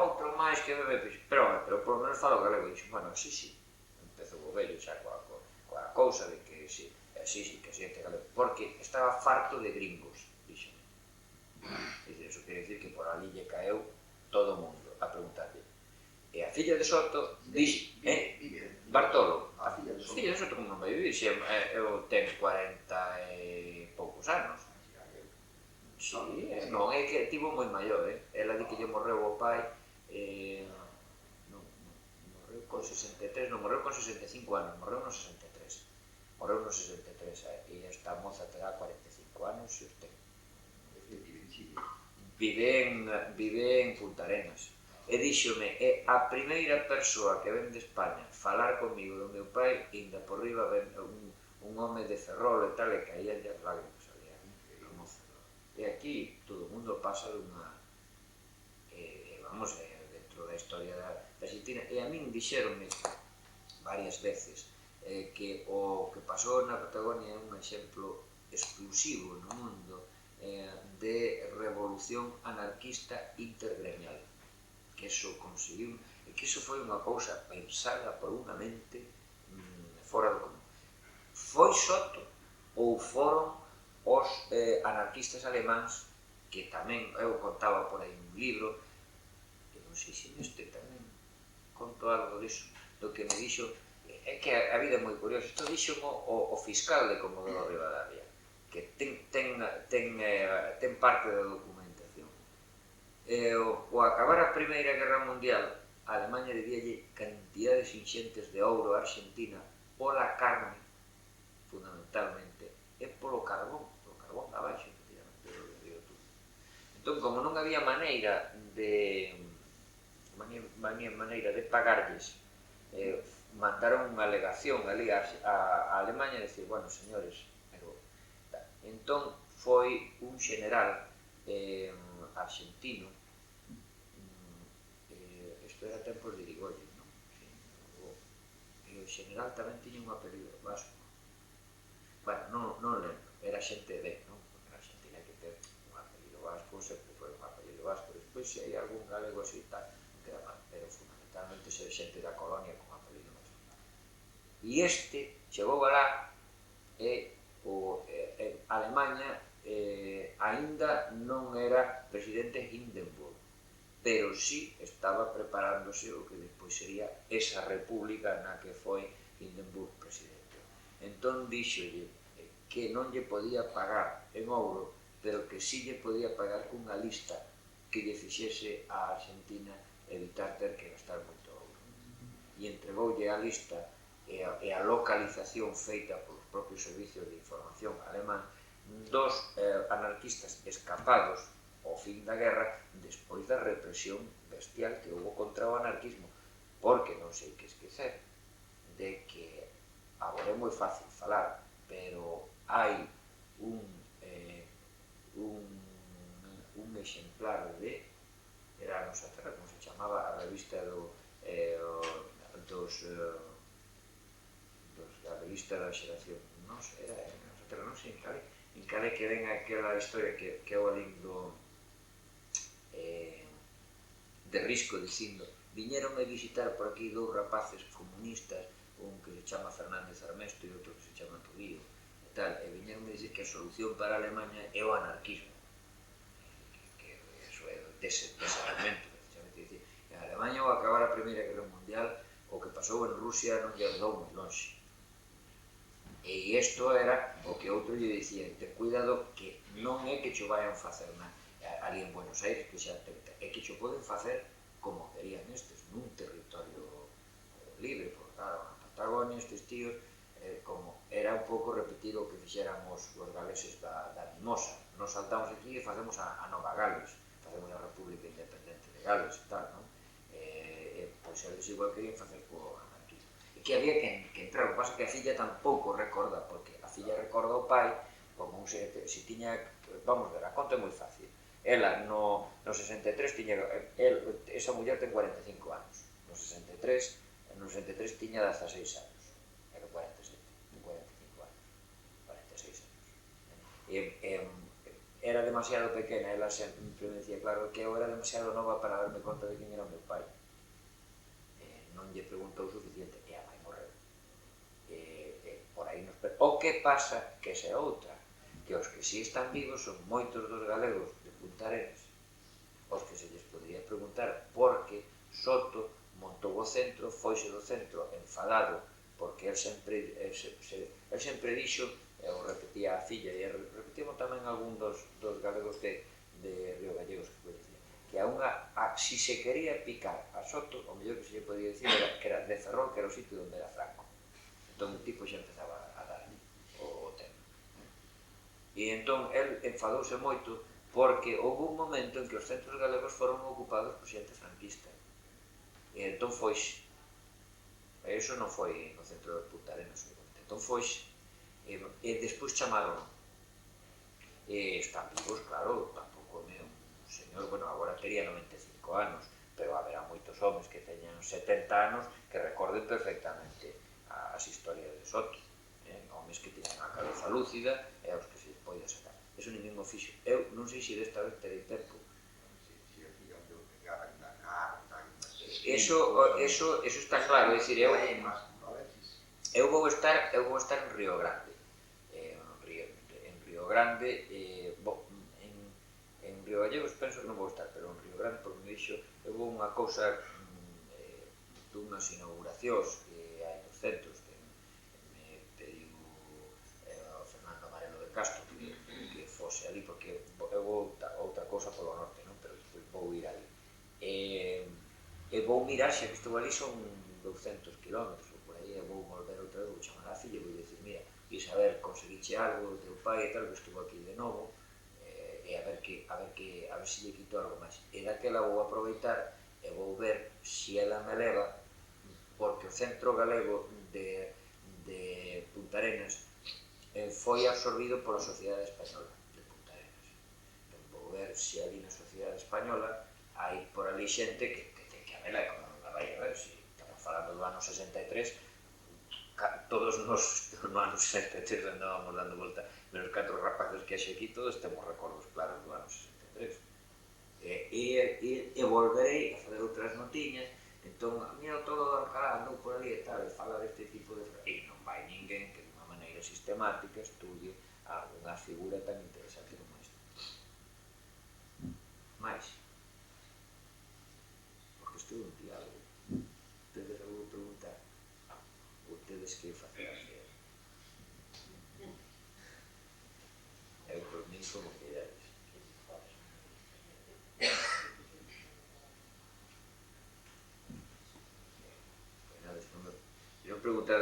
outro máis que bebe peixe. Pero por lo menos falo galego. E dixo, bueno, sí. Empezou o vello xa coa cousa de que sí, que xente galego. Porque estaba farto de gringos, díxome. Iso quere dicir que por ali lle caeu todo o mundo a preguntarlle. E a filla de Soto dixe, Bartolo, a filla de Soto como non vai vivir, se eu ten 40 e poucos anos. Sí, non, é que tivo moi maior, ela di que lle morreu o pai, morreu con 63, non, morreu con 65 anos, morreu no 63, e esta moza terá 45 anos e os ten. Vive en Punta Arenas. E díxome, é a primeira persoa que ven de España falar comigo do meu pai, e ainda por riba ven un home de Ferrol e tal, e caían as lágrimas ali, a moza. E aquí todo o mundo pasa dunha, vamos, dentro da historia da Argentina, e a min dixeronme varias veces que o que pasou na Patagonia é un exemplo exclusivo no mundo de revolución anarquista intergremial, que eso conseguiu, e que iso foi unha cousa pensada por unha mente fora do común. Foi Soto ou foron os anarquistas alemáns, que tamén eu contaba por aí un libro, que non sei se neste tamén conto algo disso, do que me dixo, é que a vida é moi curiosa. Isto dixo o fiscal de Comodoro Rivadavia, que ten parte da documentación. O acabar a Primeira Guerra Mundial, a Alemanha debíalle cantidades inxentes de ouro a Argentina pola carne, fundamentalmente, e polo carbón abaixo, efectivamente, do río Tuzo. Entón, como non había maneira de pagarlles, mandaron unha alegación ali a Alemanha e dicir, bueno, señores, entón foi un general argentino, isto era tempos de Irigoyen, non? E o general tamén tiña un apelido vasco. Bueno, non lembro, era xente de, non? Porque na Argentina hai que ter un apelido vasco, sempre foi un apelido vasco, despois se hai algún galego así tal, non queda mal, pero fundamentalmente ser xente da colonia con apelido vasco. E este chegou alá e Alemanha aínda non era presidente Hindenburg, pero sí estaba preparándose o que despois sería esa república na que foi Hindenburg presidente. Entón díxolle que non lle podía pagar en ouro, pero que sí lle podía pagar cunha lista que lle fixese a Argentina evitar ter que gastar moito ouro. E entregoulle a lista e a localización feita polos propios servicios de información alemán dos anarquistas escapados ao fin da guerra despois da represión bestial que houve contra o anarquismo, porque non sei que esquecer de que agora é moi fácil falar, pero hai un exemplar de, era a nosa terra, como se chamaba a revista da revista da xeración, non sei, era a nosa terra, non sei, en cale que ven aquela historia que eu alindo de risco dicindo, viñeron a visitar por aquí dous rapaces comunistas, un que se chama Fernández Armesto e outro que se chama Tubío, e tal, e viñeron a dicir que a solución para a Alemanha é o anarquismo, que eso é dese argumento, precisamente, dicir, que a Alemanha ao acabar a Primeira Guerra Mundial, o que pasou en Rusia non lle andou moi longe. E isto era o que outro lle dicía, ten cuidado que non é que cho vayan facer ali en Buenos Aires, que xa é que cho poden facer como querían estes, nun territorio libre, porque claro, na Patagonia estes tíos, como era un pouco repetir o que fixéramos os galeses da Mimosa, nos saltamos aquí e facemos a Nova Gales, facemos a República Independente de Gales e tal, non? Pois eles igual querían facer co anarquismo. E que había que entrar. O que pasa é que a filla tampouco recorda, porque a filla recorda o pai como se tiña, vamos ver, a conta é moi fácil. Ela no 63 tiña, esa muller ten 45 anos, no 63 tiña 16 anos, era 47, 45 anos, 46 anos. Era demasiado pequena, ela sempre me dicía, claro, que eu era demasiado nova para darme conta de quen era o meu pai. Non lle preguntou o suficiente, e a mãe morreu. Por aí nos... O que pasa, que esa é outra, que os que si están vivos son moitos dos galegos de Punta Arenas, os que se lles podría preguntar porque Soto montou o centro, foise do centro enfadado, porque el sempre dixo, eu repetía a filla, e repetimos tamén algún dos galegos de Río Gallegos que dicía, que si se quería picar a Soto, o mellor que se lle podía dicir que era de Ferrol, que era o sitio onde era Franco. Entón o tipo xa empezaba a dar o tema. E entón, el enfadouse moito porque houve un momento en que os centros galegos foron ocupados por xente franquista. E entón foixe. E iso non foi no centro de Punta Arenas, entón foixe. E despois chamaron. E están vivos, claro, tampouco é un señor, bueno, agora tería 95 anos, pero haberá moitos homes que teñan 70 anos que recorden perfectamente as historias de Soto. Homes que teñan a cabeza lúcida e aos que se poida sacar. Eso ninguén o fixo. Eu non sei se desta vez terei tempo. Eso está claro, é dicir, eu vou estar en Río Grande. En Río Grande, en Río Gallegos penso que non vou estar, pero en Río Grande, porque me dixo, eu vou unha cousa dunhas inauguracións que hai nos centros, que me pediu o Fernando Amarelo de Castro que fose ali, porque eu vou outra cousa polo norte, non? Pero despois vou ir ali. E vou mirar, xa que estou ali, son 200 kilómetros, ou por aí, e vou volver outra vez, vou chamar a filla e vou dicir, mira, Isabel, conseguiche algo, teu pai e tal, que estuvo aquí de novo, e a ver se lle quito algo máis. E daquela vou aproveitar e vou ver se ela me leva, porque o Centro Galego de Punta Arenas foi absorbido pola Sociedade Española de Punta Arenas. Entón vou ver se ali na Sociedade Española hai por ali xente que ten que habela, como non la vai a ver, se estamos falando do ano 63, todos nos no ano 63 andábamos dando volta, menos 4 rapaces que haxe aquí, todos temos recordos claros do ano 63. E volverei a fazer outras notiñas, entón, mira, todo o Alcalá andou por ali e tal, e fala deste tipo de... E non vai ninguén que dunha maneira sistemática estudie unha figura tan interesante como esta. Mais, porque estou un diálogo. Tedes algo que preguntar? Ou tedes que facer a fe? Eu por mí como queirades. Eu preguntar